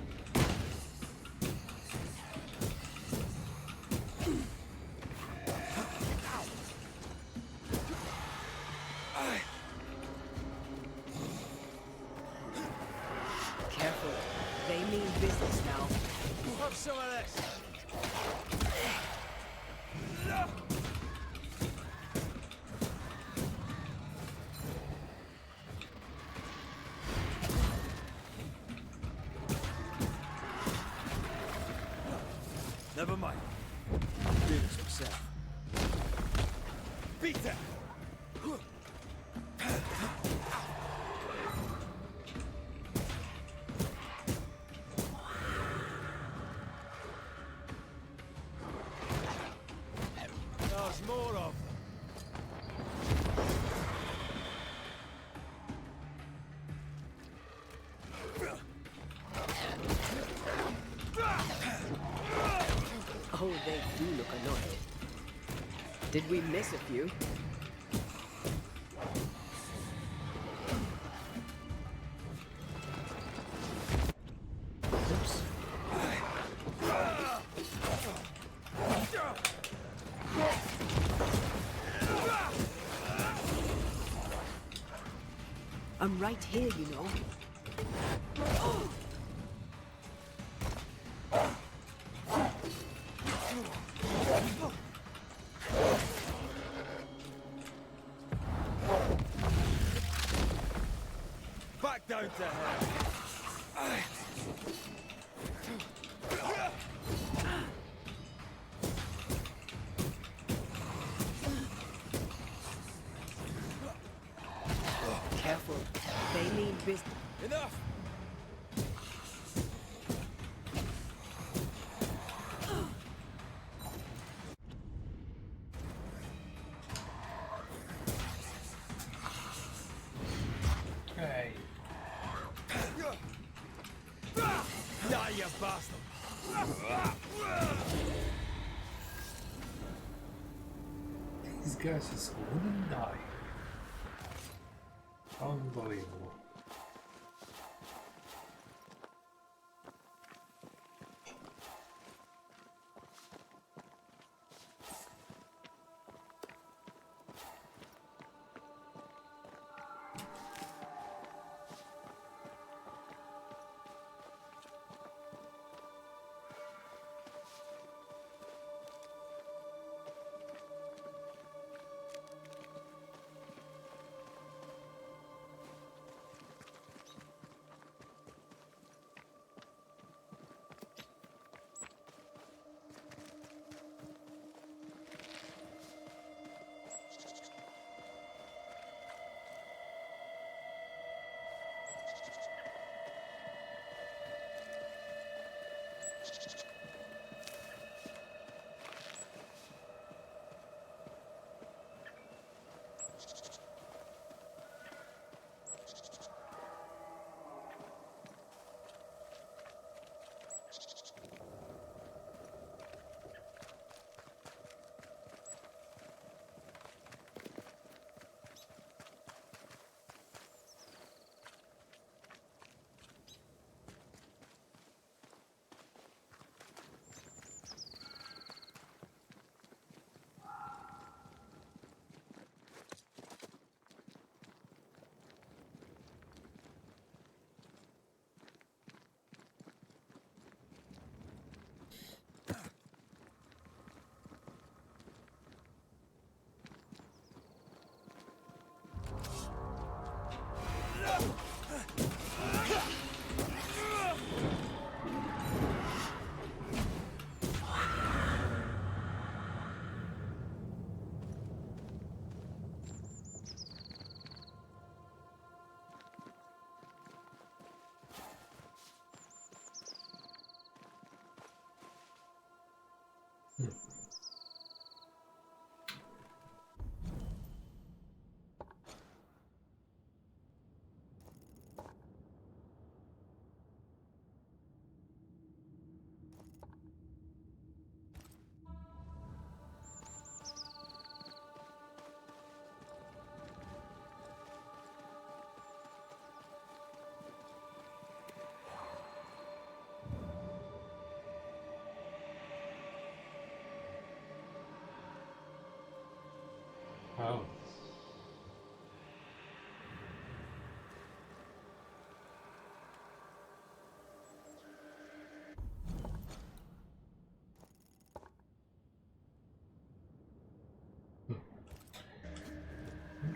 A: some of this. Never mind. Do this myself. Beat that! There's more of them.
F: Oh, they do look annoyed. Did we miss a few? Oops. I'm right here, you know.
A: Back down to hell.
F: Careful. They mean business.
A: Enough!
C: Okay.
A: Die, you bastard!
C: These guys just wouldn't die. Unbelievable.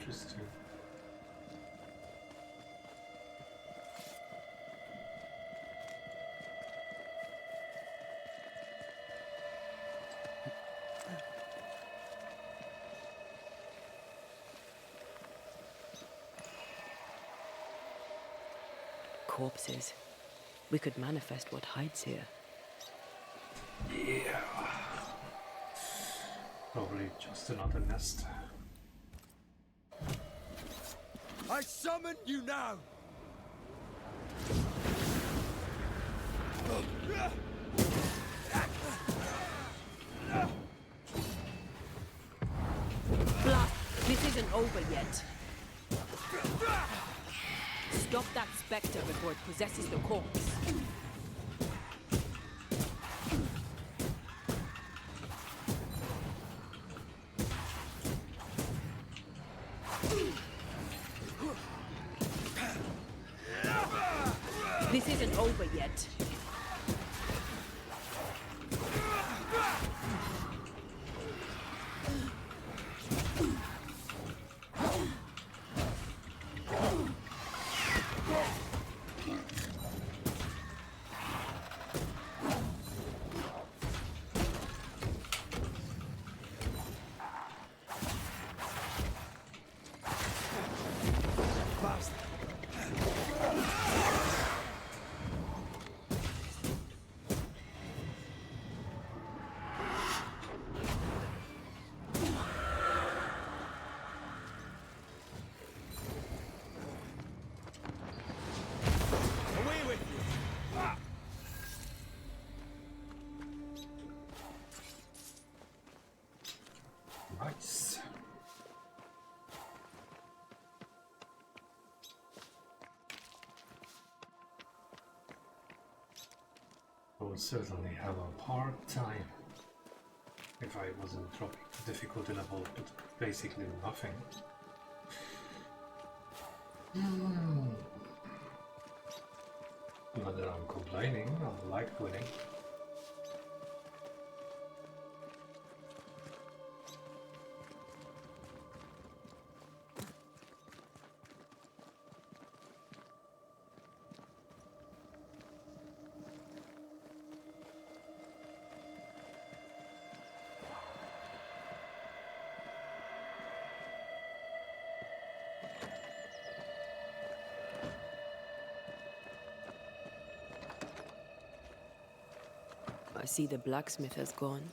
C: Banishers too.
F: Corpses. We could manifest what hides here.
C: Yeah. Probably just another nest.
G: I summon you now!
F: Blood! This isn't over yet. Stop that spectre before it possesses the corpse. This isn't over yet.
G: Away with you!
C: Nice. I would certainly have a hard time if I wasn't dropping the difficulty level to basically nothing. Not that I'm complaining, I like winning.
F: I see the blacksmith has gone.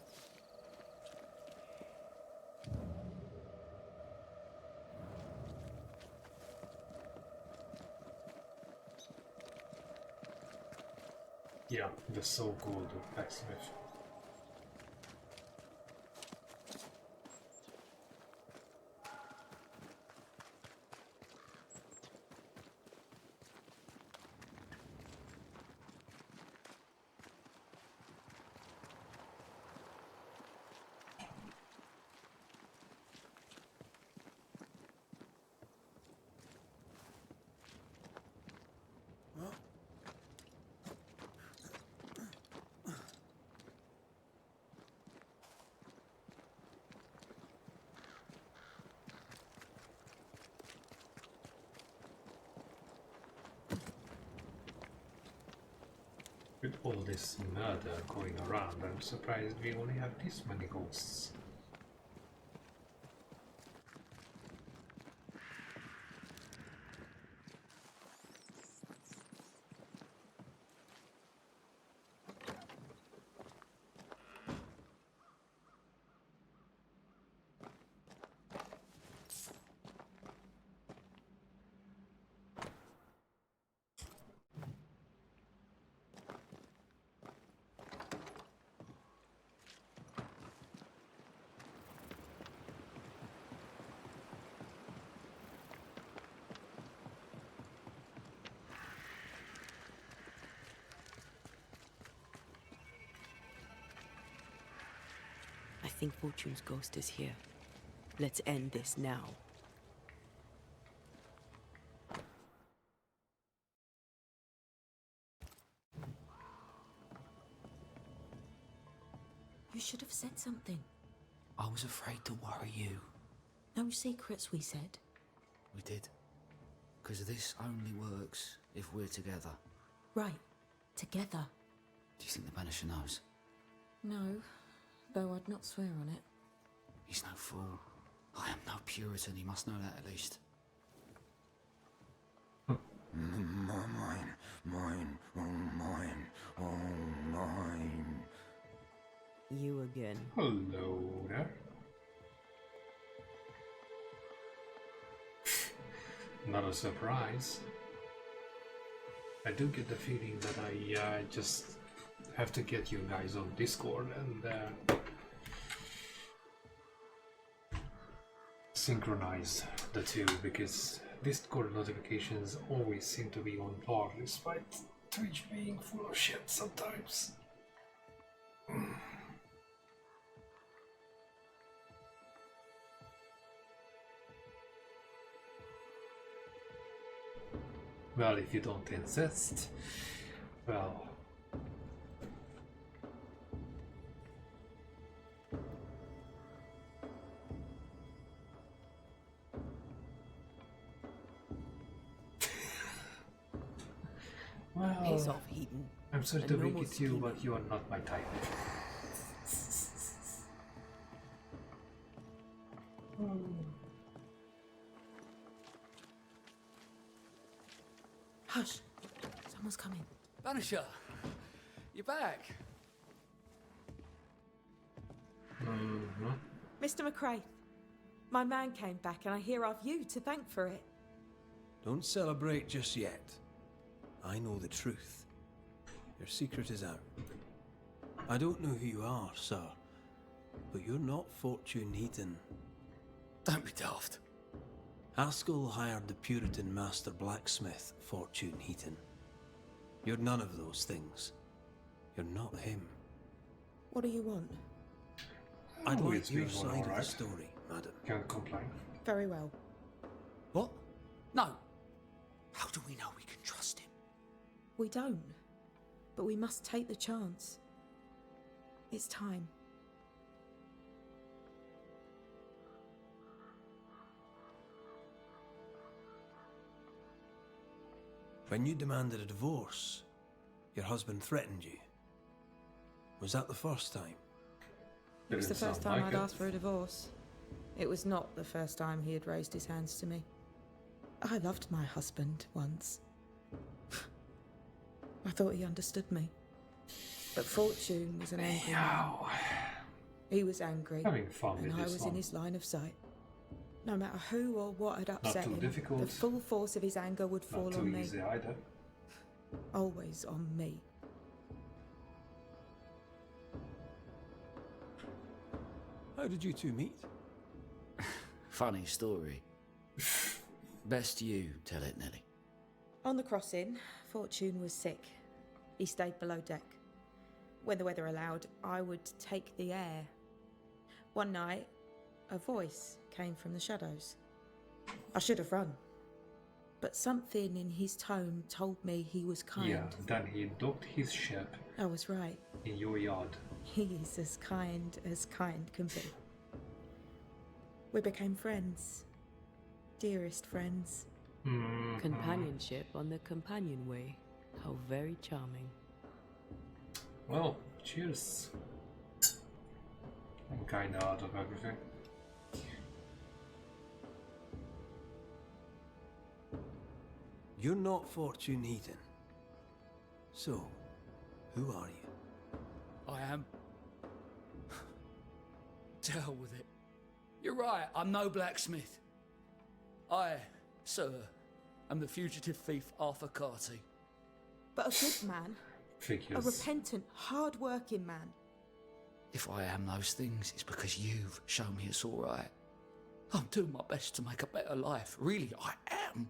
C: Yeah, the so-called blacksmith. With all this murder going around, I'm surprised we only have this many ghosts.
F: I think Fortune's ghost is here. Let's end this now.
I: You should have said something.
H: I was afraid to worry you.
I: No secrets, we said.
H: We did. Because this only works if we're together.
I: Right. Together.
H: Do you think the Banisher knows?
I: No, though I'd not swear on it.
H: He's no fool. I am no Puritan, he must know that at least.
G: Mine, oh mine.
E: You again.
C: Hello there. Not a surprise. I do get the feeling that I just have to get you guys on Discord and synchronize the two, because Discord notifications always seem to be on par despite Twitch being full of shit sometimes. Well, if you don't insist, well... well...
F: Piss off, Heaton.
C: I'm sorry
F: A
C: to break
F: normal
C: it to you,
F: schema.
C: but you are not my type.
I: Hush. Someone's coming.
H: Banisher! You're back!
I: Mr. McCrae, my man came back and I hear I've you to thank for it.
A: Don't celebrate just yet. I know the truth. Your secret is out. I don't know who you are, sir, but you're not Fortune Heaton.
H: Don't be daft.
A: Haskell hired the Puritan master blacksmith, Fortune Heaton. You're none of those things. You're not him.
I: What do you want?
A: I'd
C: Oh,
A: like
C: it's
A: your
C: been going
A: side of the
C: alright.
A: story, madam.
C: Can't complain.
I: Very well.
H: What? No. How do we know we can trust him?
I: We don't. But we must take the chance. It's time.
A: When you demanded a divorce, your husband threatened you. Was that the first time?
I: It was the
C: Didn't
I: first
C: sound
I: time
C: like
I: I'd
C: it.
I: asked for a divorce. It was not the first time he had raised his hands to me. I loved my husband once. I thought he understood me. But Fortune was an angry man.
C: Meow.
I: He was angry,
C: Having fun
I: and
C: with
I: I
C: this
I: was
C: one.
I: in his line of sight. No matter who or what had upset
C: too
I: him,
C: difficult.
I: the full force of his anger would fall
C: Not too
I: on me.
C: easy either.
I: Always on me.
A: How did you two meet?
H: Funny story. Best you tell it, Nelly.
I: On the crossing, Fortune was sick. He stayed below deck. When the weather allowed, I would take the air. One night, a voice came from the shadows. I should have run. But something in his tone told me he was kind.
C: Yeah, then he docked his ship
I: I was right.
C: in your yard.
I: He is as kind can be. We became friends. Dearest friends.
F: Companionship on the companion way. How very charming.
C: Well, cheers. I'm kinda out of everything.
A: You're not Fortune Heaton. So, who are you?
H: I am. To hell with it. You're right, I'm no blacksmith. I, sir, am the fugitive thief Arthur Carty.
I: But a good man. A
C: Figures.
I: repentant, hard-working man.
H: If I am those things, it's because you've shown me it's all right. I'm doing my best to make a better life. Really, I am.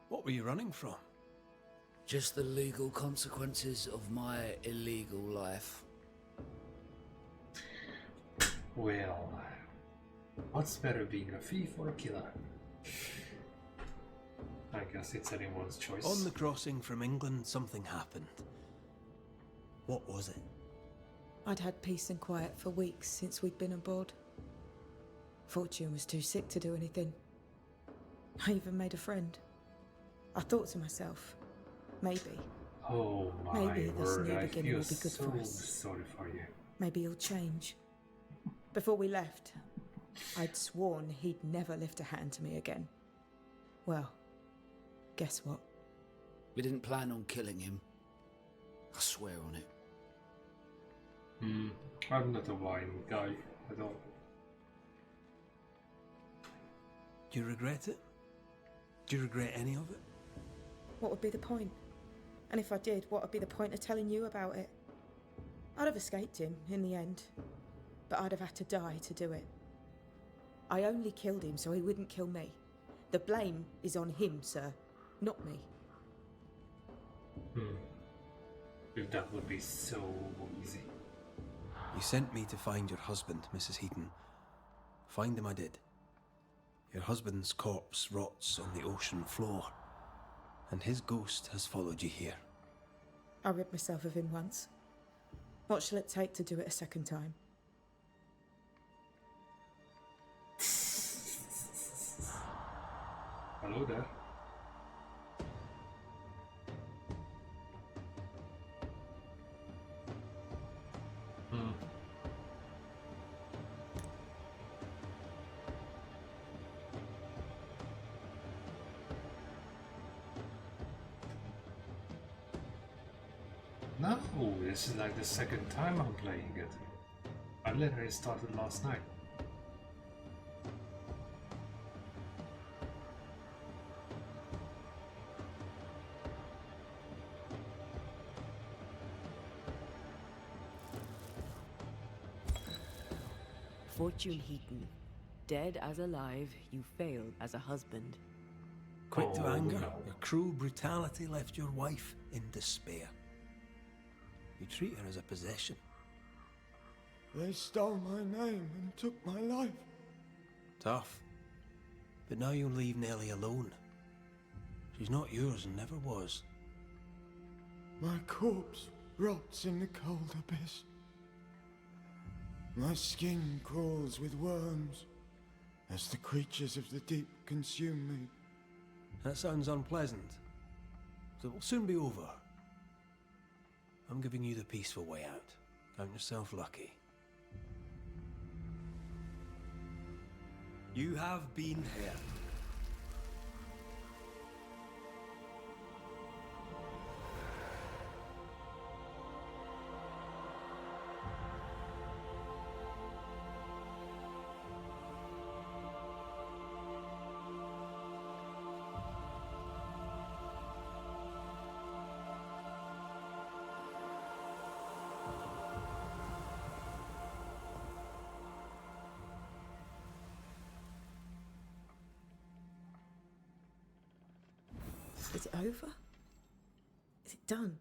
A: What were you running from?
H: Just the legal consequences of my illegal life.
C: Well, what's better, being a thief or a killer? I guess it's anyone's choice.
A: On the crossing from England, something happened. What was it?
I: I'd had peace and quiet for weeks since we'd been aboard. Fortune was too sick to do anything. I even made a friend. I thought to myself, maybe.
C: Oh my
I: Maybe this
C: word,
I: new
C: I
I: beginning
C: feel
I: will be good
C: so
I: for us.
C: sorry for you.
I: Maybe he'll change. Before we left, I'd sworn he'd never lift a hand to me again. Well, guess what?
H: We didn't plan on killing him. I swear on it.
C: I'm not a wine guy at all.
A: Do you regret it? Do you regret any of it?
I: What would be the point? And if I did, what would be the point of telling you about it? I'd have escaped him in the end, but I'd have had to die to do it. I only killed him so he wouldn't kill me. The blame is on him, sir, not me.
C: If that would be so easy.
A: You sent me to find your husband, Mrs. Heaton. Find him I did. Your husband's corpse rots on the ocean floor, and his ghost has followed you here.
I: I rid myself of him once. What shall it take to do it a second time?
C: Hello there. No, this is like the second time I'm playing it. I literally started last night.
F: Fortune Heaton. Dead as alive, you failed as a husband.
A: Quick to
C: Oh,
A: anger,
C: no.
A: your cruel brutality left your wife in despair. You treat her as a possession.
G: They stole my name and took my life.
A: Tough. But now you'll leave Nellie alone. She's not yours and never was.
G: My corpse rots in the cold abyss. My skin crawls with worms as the creatures of the deep consume me.
A: That sounds unpleasant. So it will soon be over. I'm giving you the peaceful way out. Count yourself lucky. You have been here.
I: Is it over? Is it done?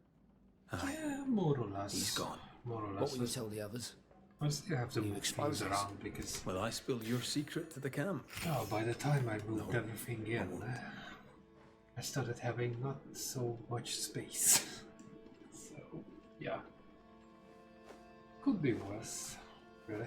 C: Yeah, more or less.
A: He's gone.
C: More or less.
H: What will you tell the others?
C: I still have to
H: You
C: move
H: expose
C: things
H: us?
C: around because
A: Well, I spilled your secret to the camp.
C: by the time I moved everything in, I started having not so much space. So, yeah. Could be worse, really.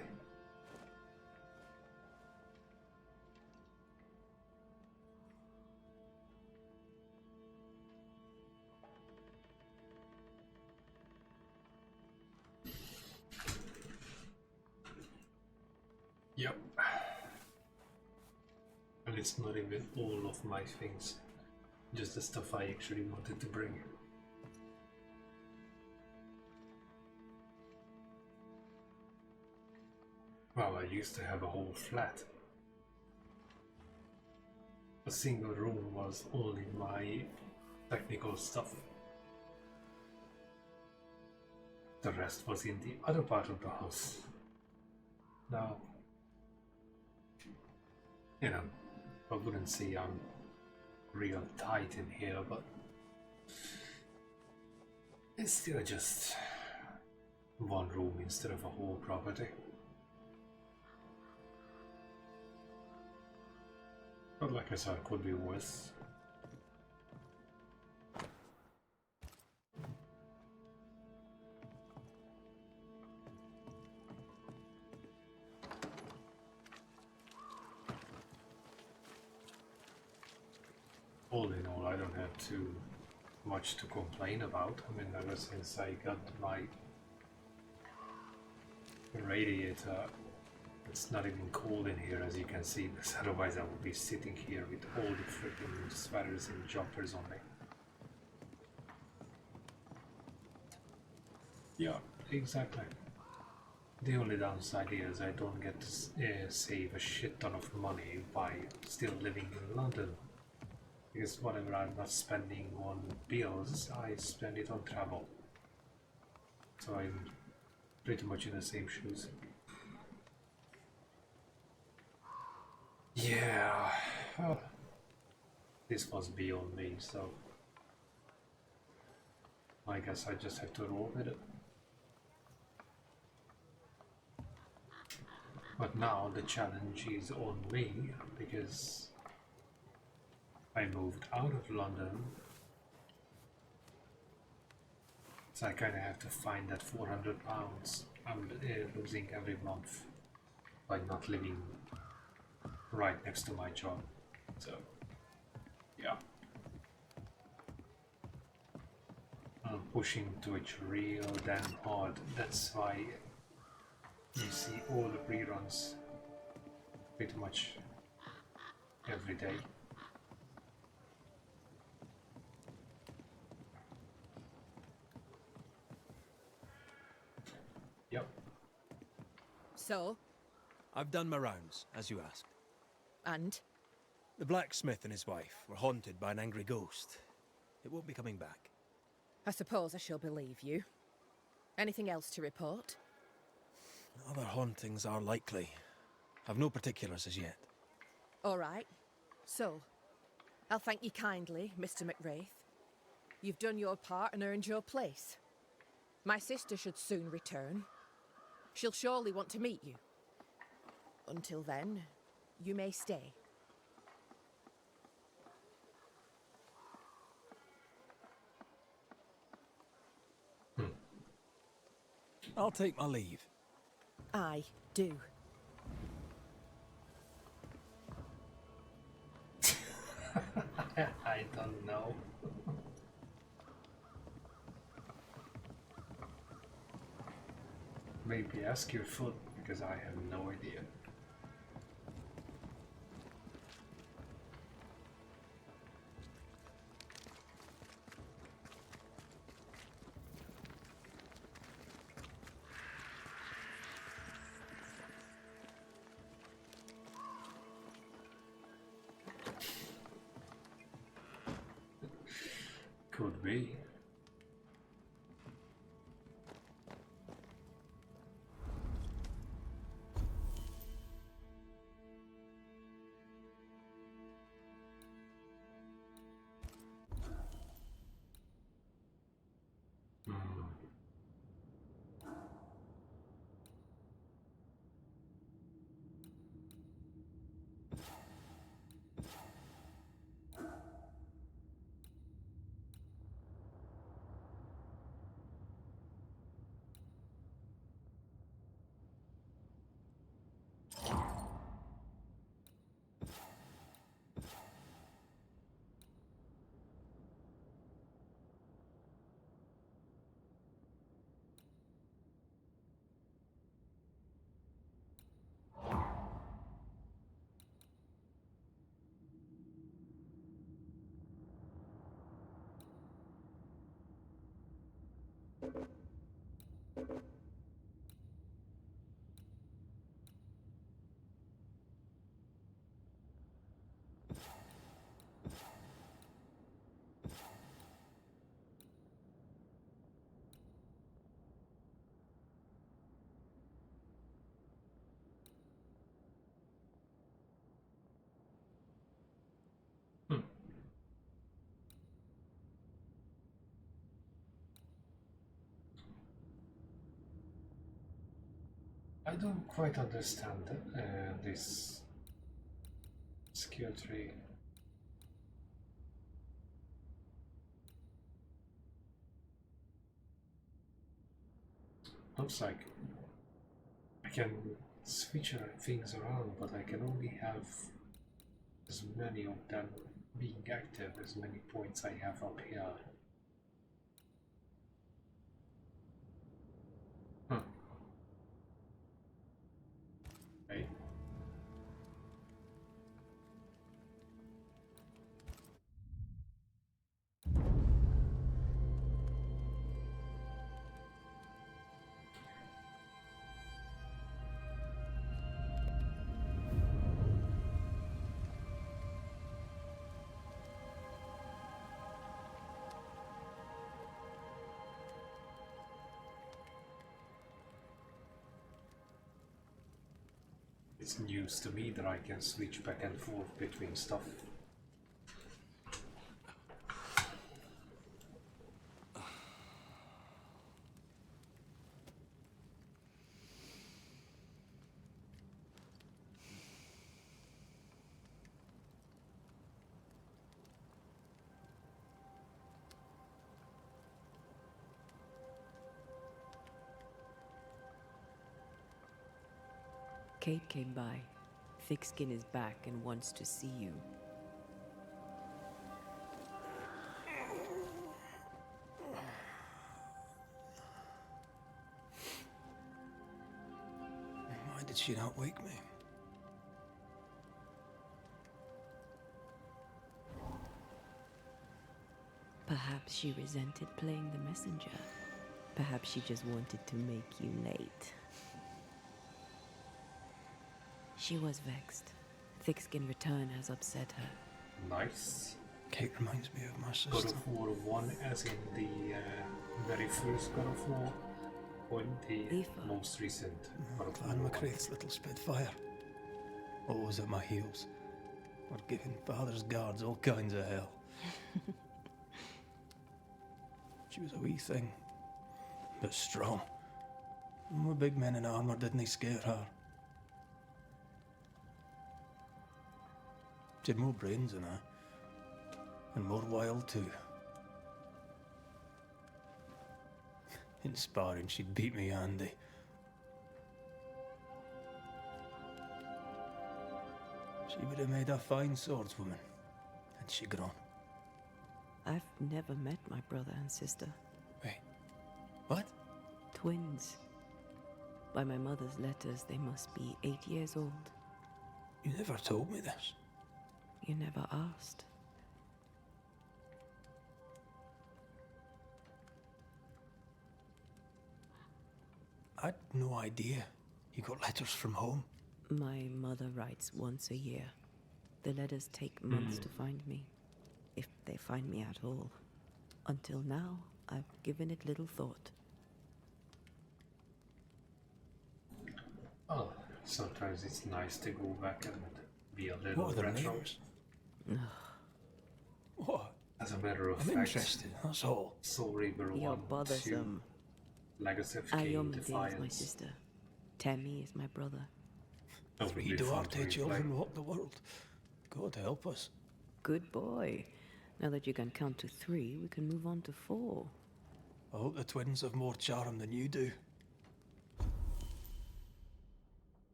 C: Yep. And it's not even all of my things, just the stuff I actually wanted to bring. Well, I used to have a whole flat. A single room was only my technical stuff. The rest was in the other part of the house. Now, you know, I wouldn't say I'm real tight in here, but it's still just one room instead of a whole property. But like I said, it could be worse. all in all, I don't have too much to complain about. I mean, ever since I got my radiator, it's not even cold in here, as you can see, because otherwise I would be sitting here with all the freaking sweaters and jumpers on me. Yeah, exactly. The only downside is I don't get to save a shit ton of money by still living in London. Because whatever I'm not spending on bills, I spend it on travel. So I'm pretty much in the same shoes. Yeah, this was beyond me, so I guess I just have to roll with it. But now the challenge is on me, because I moved out of London, so I kind of have to find that £400 I'm losing every month by not living right next to my job. So, yeah. I'm pushing Twitch real damn hard. That's why you see all the reruns pretty much every day. Yep.
B: So,
A: I've done my rounds, as you asked.
B: and?
A: The blacksmith and his wife were haunted by an angry ghost. It won't be coming back.
B: I suppose I shall believe you. Anything else to report?
A: Other hauntings are likely. I've no particulars as yet.
B: All right. So, I'll thank you kindly, Mr. McWraith. You've done your part and earned your place. My sister should soon return. She'll surely want to meet you. Until then, you may stay.
A: I'll take my leave.
B: I do.
C: I don't know. Maybe ask your foot, because I have no idea. Could be. I don't quite understand this skill tree. Looks like I can switch things around, but I can only have as many of them being active as many points I have up here. Okay. It's news to me that I can switch back and forth between stuff.
F: Kate came by. Thickskin is back and wants to see you.
A: Why did she not wake me?
F: Perhaps she resented playing the messenger. Perhaps she just wanted to make you late. She was vexed. Thickskin return has upset her.
C: Nice.
A: Kate reminds me of my sister.
C: God of War 1 as in the very first God of War, or the
F: Aoife.
C: most recent God of
A: Clan
C: War 1.
A: McCraith's little Spitfire. Always at my heels. Or giving father's guards all kinds of hell. She was a wee thing, but strong. And the big men in armour didn't scare her. She had more brains than I, and more wild too. In sparring, she'd beat me handy. She would have made a fine swordswoman, had she grown.
F: I've never met my brother and sister.
A: Wait, what?
F: Twins. By my mother's letters, they must be 8 years old.
A: You never told me this.
F: You never asked.
A: I'd no idea you got letters from home.
F: My mother writes once a year. The letters take months to find me, if they find me at all. Until now, I've given it little thought.
C: Oh, sometimes it's nice to go back and be a little
A: What are the
C: retro.
A: names? What?
C: As a matter of
A: I'm
C: fact,
A: interested, that's all.
C: Soul Reaper
F: You're
C: 1, 2,
F: bothersome.
C: Legacy of Kain,
F: Ayomide is my
C: Defiance.
F: sister. Tammy is my brother.
C: That would
A: 3
C: be fun to
A: Duarte
C: replay.
A: children walk the world. God help us.
F: Good boy. Now that you can count to 3, we can move on to 4.
A: I hope the twins have more charm than you do.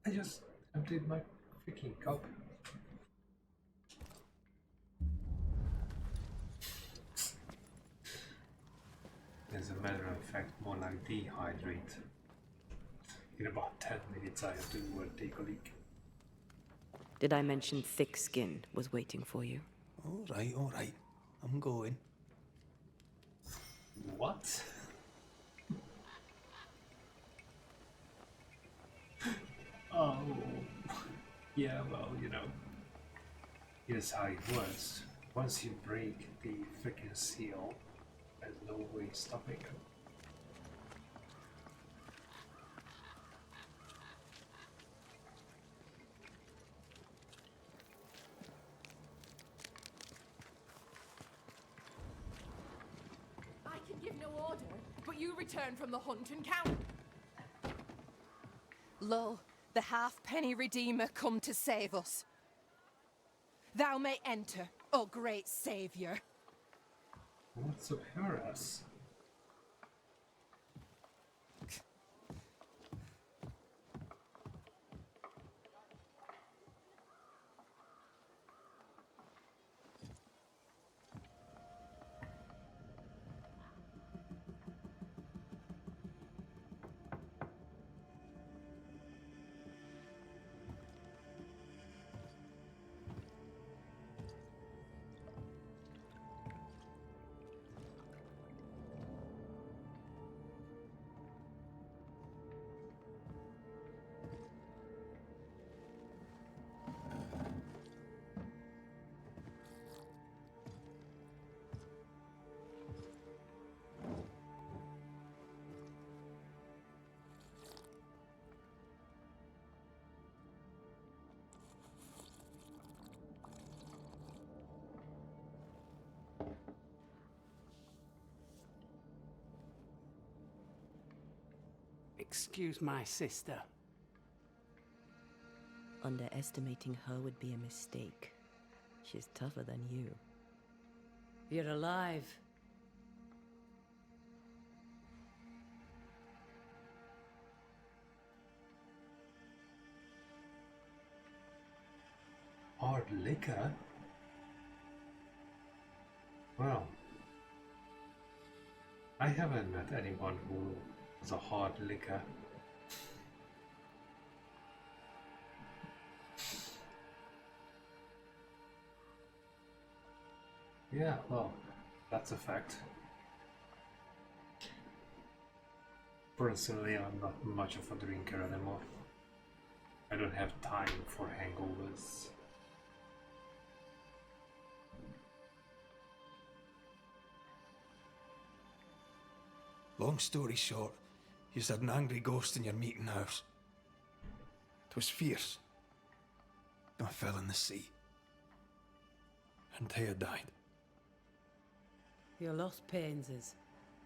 C: I just emptied my freaking cup. As a matter of fact, more like dehydrate. In about 10 minutes I have to take a leak.
F: Did I mention Thickskin was waiting for you?
A: All right. I'm going.
C: What? Oh, yeah, well, you know, here's how it works. Once you break the freaking seal, there's no way stopping it.
B: I can give no order, but you return from the hunt and count. Lo, the halfpenny redeemer come to save us. Thou may enter, O great saviour.
C: What's up, Harris?
J: Excuse my sister.
F: Underestimating her would be a mistake. She's tougher than you.
J: You're alive.
C: Hard liquor? Well, I haven't met anyone who was a hard liquor. Yeah, well, that's a fact. Personally, I'm not much of a drinker anymore. I don't have time for hangovers.
A: Long story short, you had an angry ghost in your meeting house. 'Twas fierce. I fell in the sea. And Taya died.
J: Your loss pains us,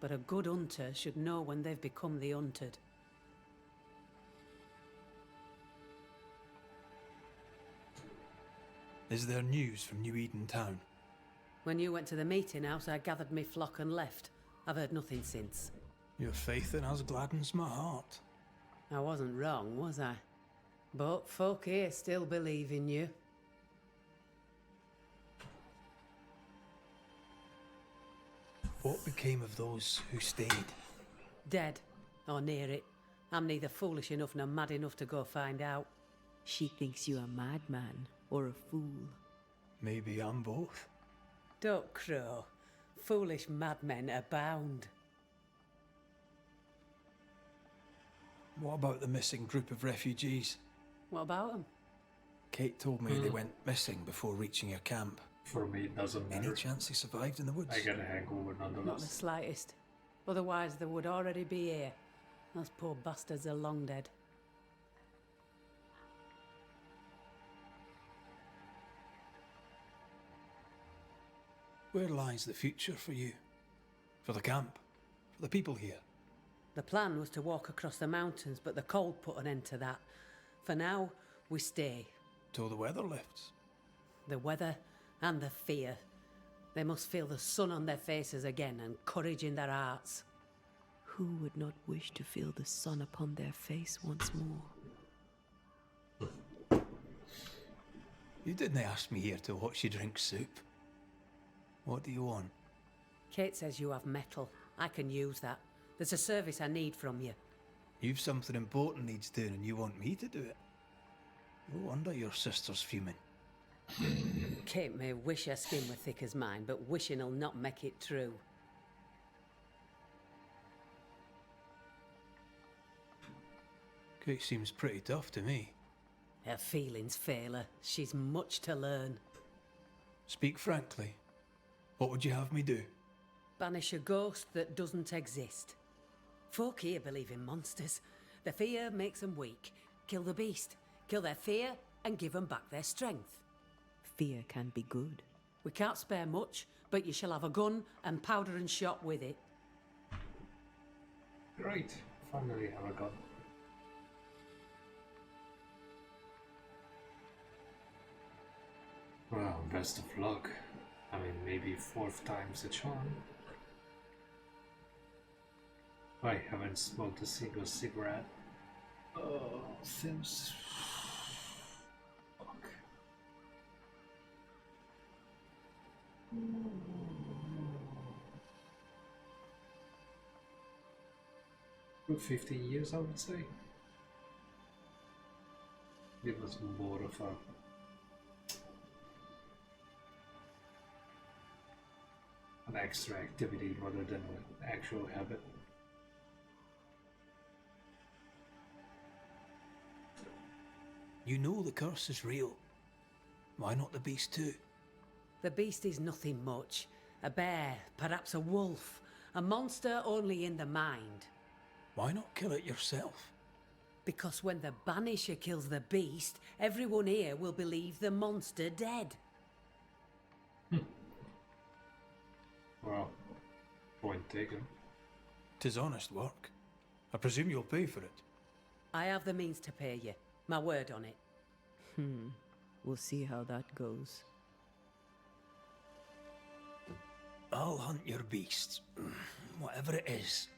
J: but a good hunter should know when they've become the hunted.
A: Is there news from New Eden town?
J: When you went to the meeting house, I gathered me flock and left. I've heard nothing since.
A: Your faith in us gladdens my heart.
J: I wasn't wrong, was I? But folk here still believe in you.
A: What became of those who stayed?
J: Dead, or near it. I'm neither foolish enough nor mad enough to go find out.
F: She thinks you a madman or a fool.
A: Maybe I'm both.
J: Don't crow. Foolish madmen abound.
A: What about the missing group of refugees?
J: What about them?
A: Kate told me they went missing before reaching your camp.
C: For me, it doesn't matter.
A: Any chance they survived in the woods?
C: I get a hangover nonetheless.
J: Not the slightest. Otherwise they would already be here. Those poor bastards are long dead.
A: Where lies the future for you? For the camp? For the people here?
J: The plan was to walk across the mountains, but the cold put an end to that. For now, we stay.
A: Till the weather lifts.
J: The weather and the fear. They must feel the sun on their faces again and courage in their hearts.
F: Who would not wish to feel the sun upon their face once more?
A: You didn't ask me here to watch you drink soup. What do you want?
J: Kate says you have metal. I can use that. There's a service I need from you.
A: You've something important needs doing and you want me to do it? No wonder your sister's fuming.
J: Kate may wish her skin were thick as mine, but wishing'll not make it true.
A: Kate seems pretty tough to me.
J: Her feelings fail her. She's much to learn.
A: Speak frankly. What would you have me do?
J: Banish a ghost that doesn't exist. Folk here believe in monsters. The fear makes them weak. Kill the beast. Kill their fear and give them back their strength.
F: Fear can be good.
J: We can't spare much, but you shall have a gun and powder and shot with it.
C: Great. Finally have a gun. Well, best of luck. I mean, maybe fourth time's a charm. I haven't smoked a single cigarette. Oh, seems... Fuck. Good 15 years, I would say. It was more of a... an extra activity rather than an actual habit.
A: You know the curse is real. Why not the beast too?
J: The beast is nothing much. A bear, perhaps a wolf. A monster only in the mind.
A: Why not kill it yourself?
J: Because when the Banisher kills the beast, everyone here will believe the monster dead.
C: Well, point taken.
A: 'Tis honest work. I presume you'll pay for it.
J: I have the means to pay you. My word on it.
F: We'll see how that goes.
A: I'll hunt your beast, whatever it is,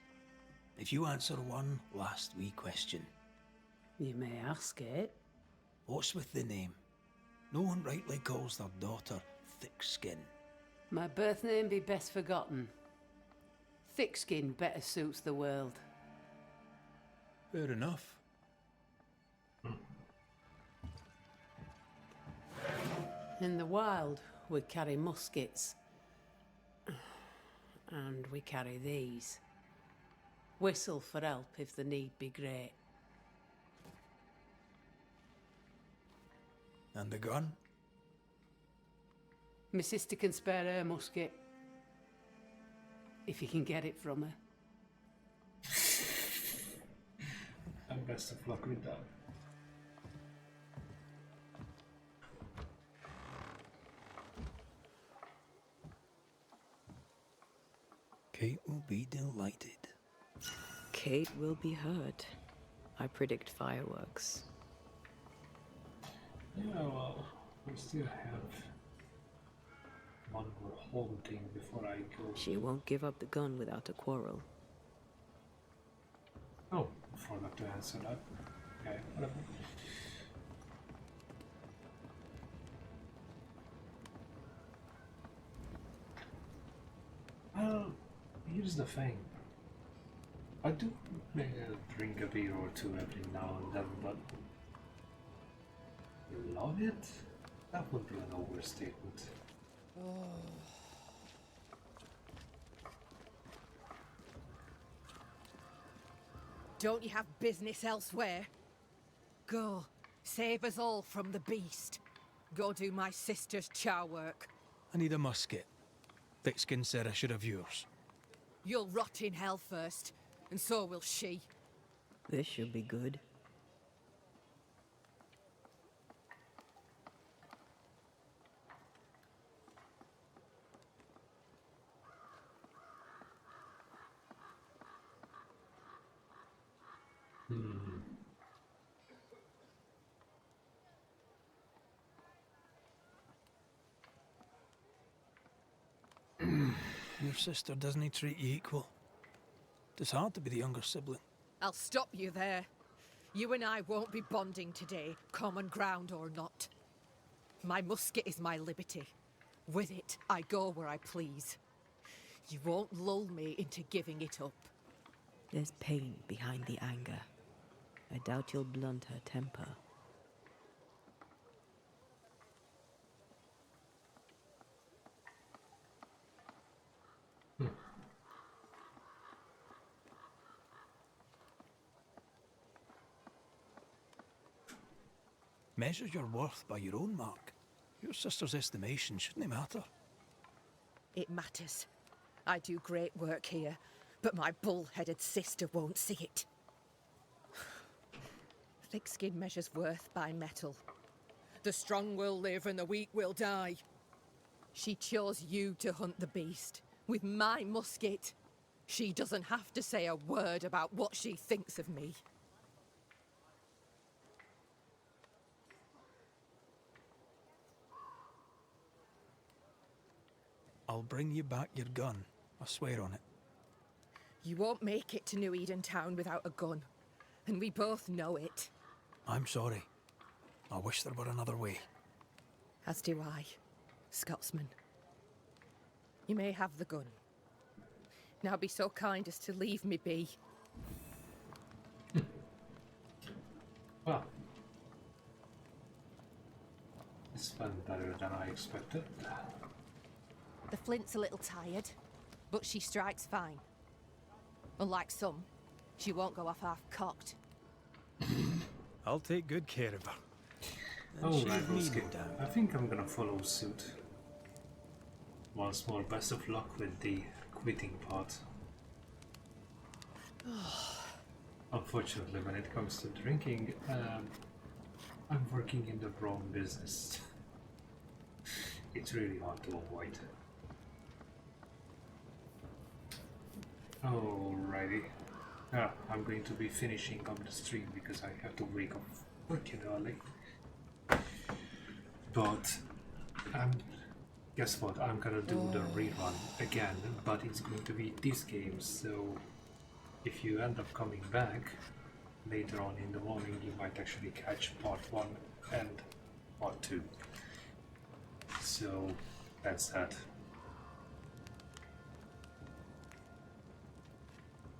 A: if you answer one last wee question.
J: You may ask it.
A: What's with the name? No one rightly calls their daughter Thickskin.
J: My birth name be best forgotten. Thick skin better suits the world.
A: Fair enough.
J: In the wild, we carry muskets. And we carry these. Whistle for help if the need be great.
A: And the gun?
J: My sister can spare her musket. If you can get it from her.
C: And best of luck with that.
A: Kate will be delighted.
F: Kate will be hurt. I predict fireworks.
C: Yeah, well, we still have one more haunting before I go.
F: She won't give up the gun without a quarrel.
C: Oh, I forgot to answer that. Okay, whatever. Well, here's the thing. I do drink a beer or two every now and then, but you love it? That would be an overstatement.
B: Don't you have business elsewhere? Go, save us all from the beast. Go do my sister's chow work.
A: I need a musket. Thickskin said I should have yours.
B: You'll rot in hell first, and so will she.
F: This should be good.
A: Your sister doesn't treat you equal. It's hard to be the younger sibling.
B: I'll stop you there. You and I won't be bonding today, common ground or not. My musket is my liberty. With it, I go where I please. You won't lull me into giving it up.
F: There's pain behind the anger. I doubt you'll blunt her temper.
A: Measure your worth by your own mark. Your sister's estimation shouldn't matter.
B: It matters. I do great work here, but my bull-headed sister won't see it. Thickskin measures worth by metal. The strong will live and the weak will die. She chose you to hunt the beast with my musket. She doesn't have to say a word about what she thinks of me.
A: I'll bring you back your gun. I swear on it.
B: You won't make it to New Eden Town without a gun, and we both know it.
A: I'm sorry. I wish there were another way.
B: As do I, Scotsman. You may have the gun. Now be so kind as to leave me be.
C: Well, it's went better than I expected.
B: The flint's a little tired, but she strikes fine. Unlike some, she won't go off half-cocked.
A: I'll take good care of her. And she'll
C: Alright,
A: need
C: Musket.
A: no doubt.
C: I think I'm gonna follow suit. Once more, best of luck with the quitting part. Unfortunately, when it comes to drinking, I'm working in the wrong business. It's really hard to avoid. Alrighty. Yeah, I'm going to be finishing up the stream because I have to wake up freaking early. But guess what? I'm gonna do the rerun again, but it's going to be this game. So if you end up coming back later on in the morning, you might actually catch part 1 and part 2. So that's that.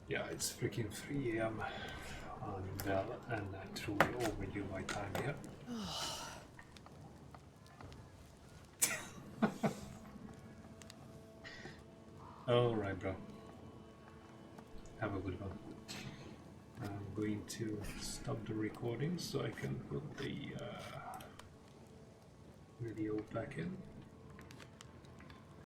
C: Yeah, it's freaking 3 AM and I truly overdo my time here. Alright, bro. Have a good one. I'm going to stop the recording so I can put the video back in.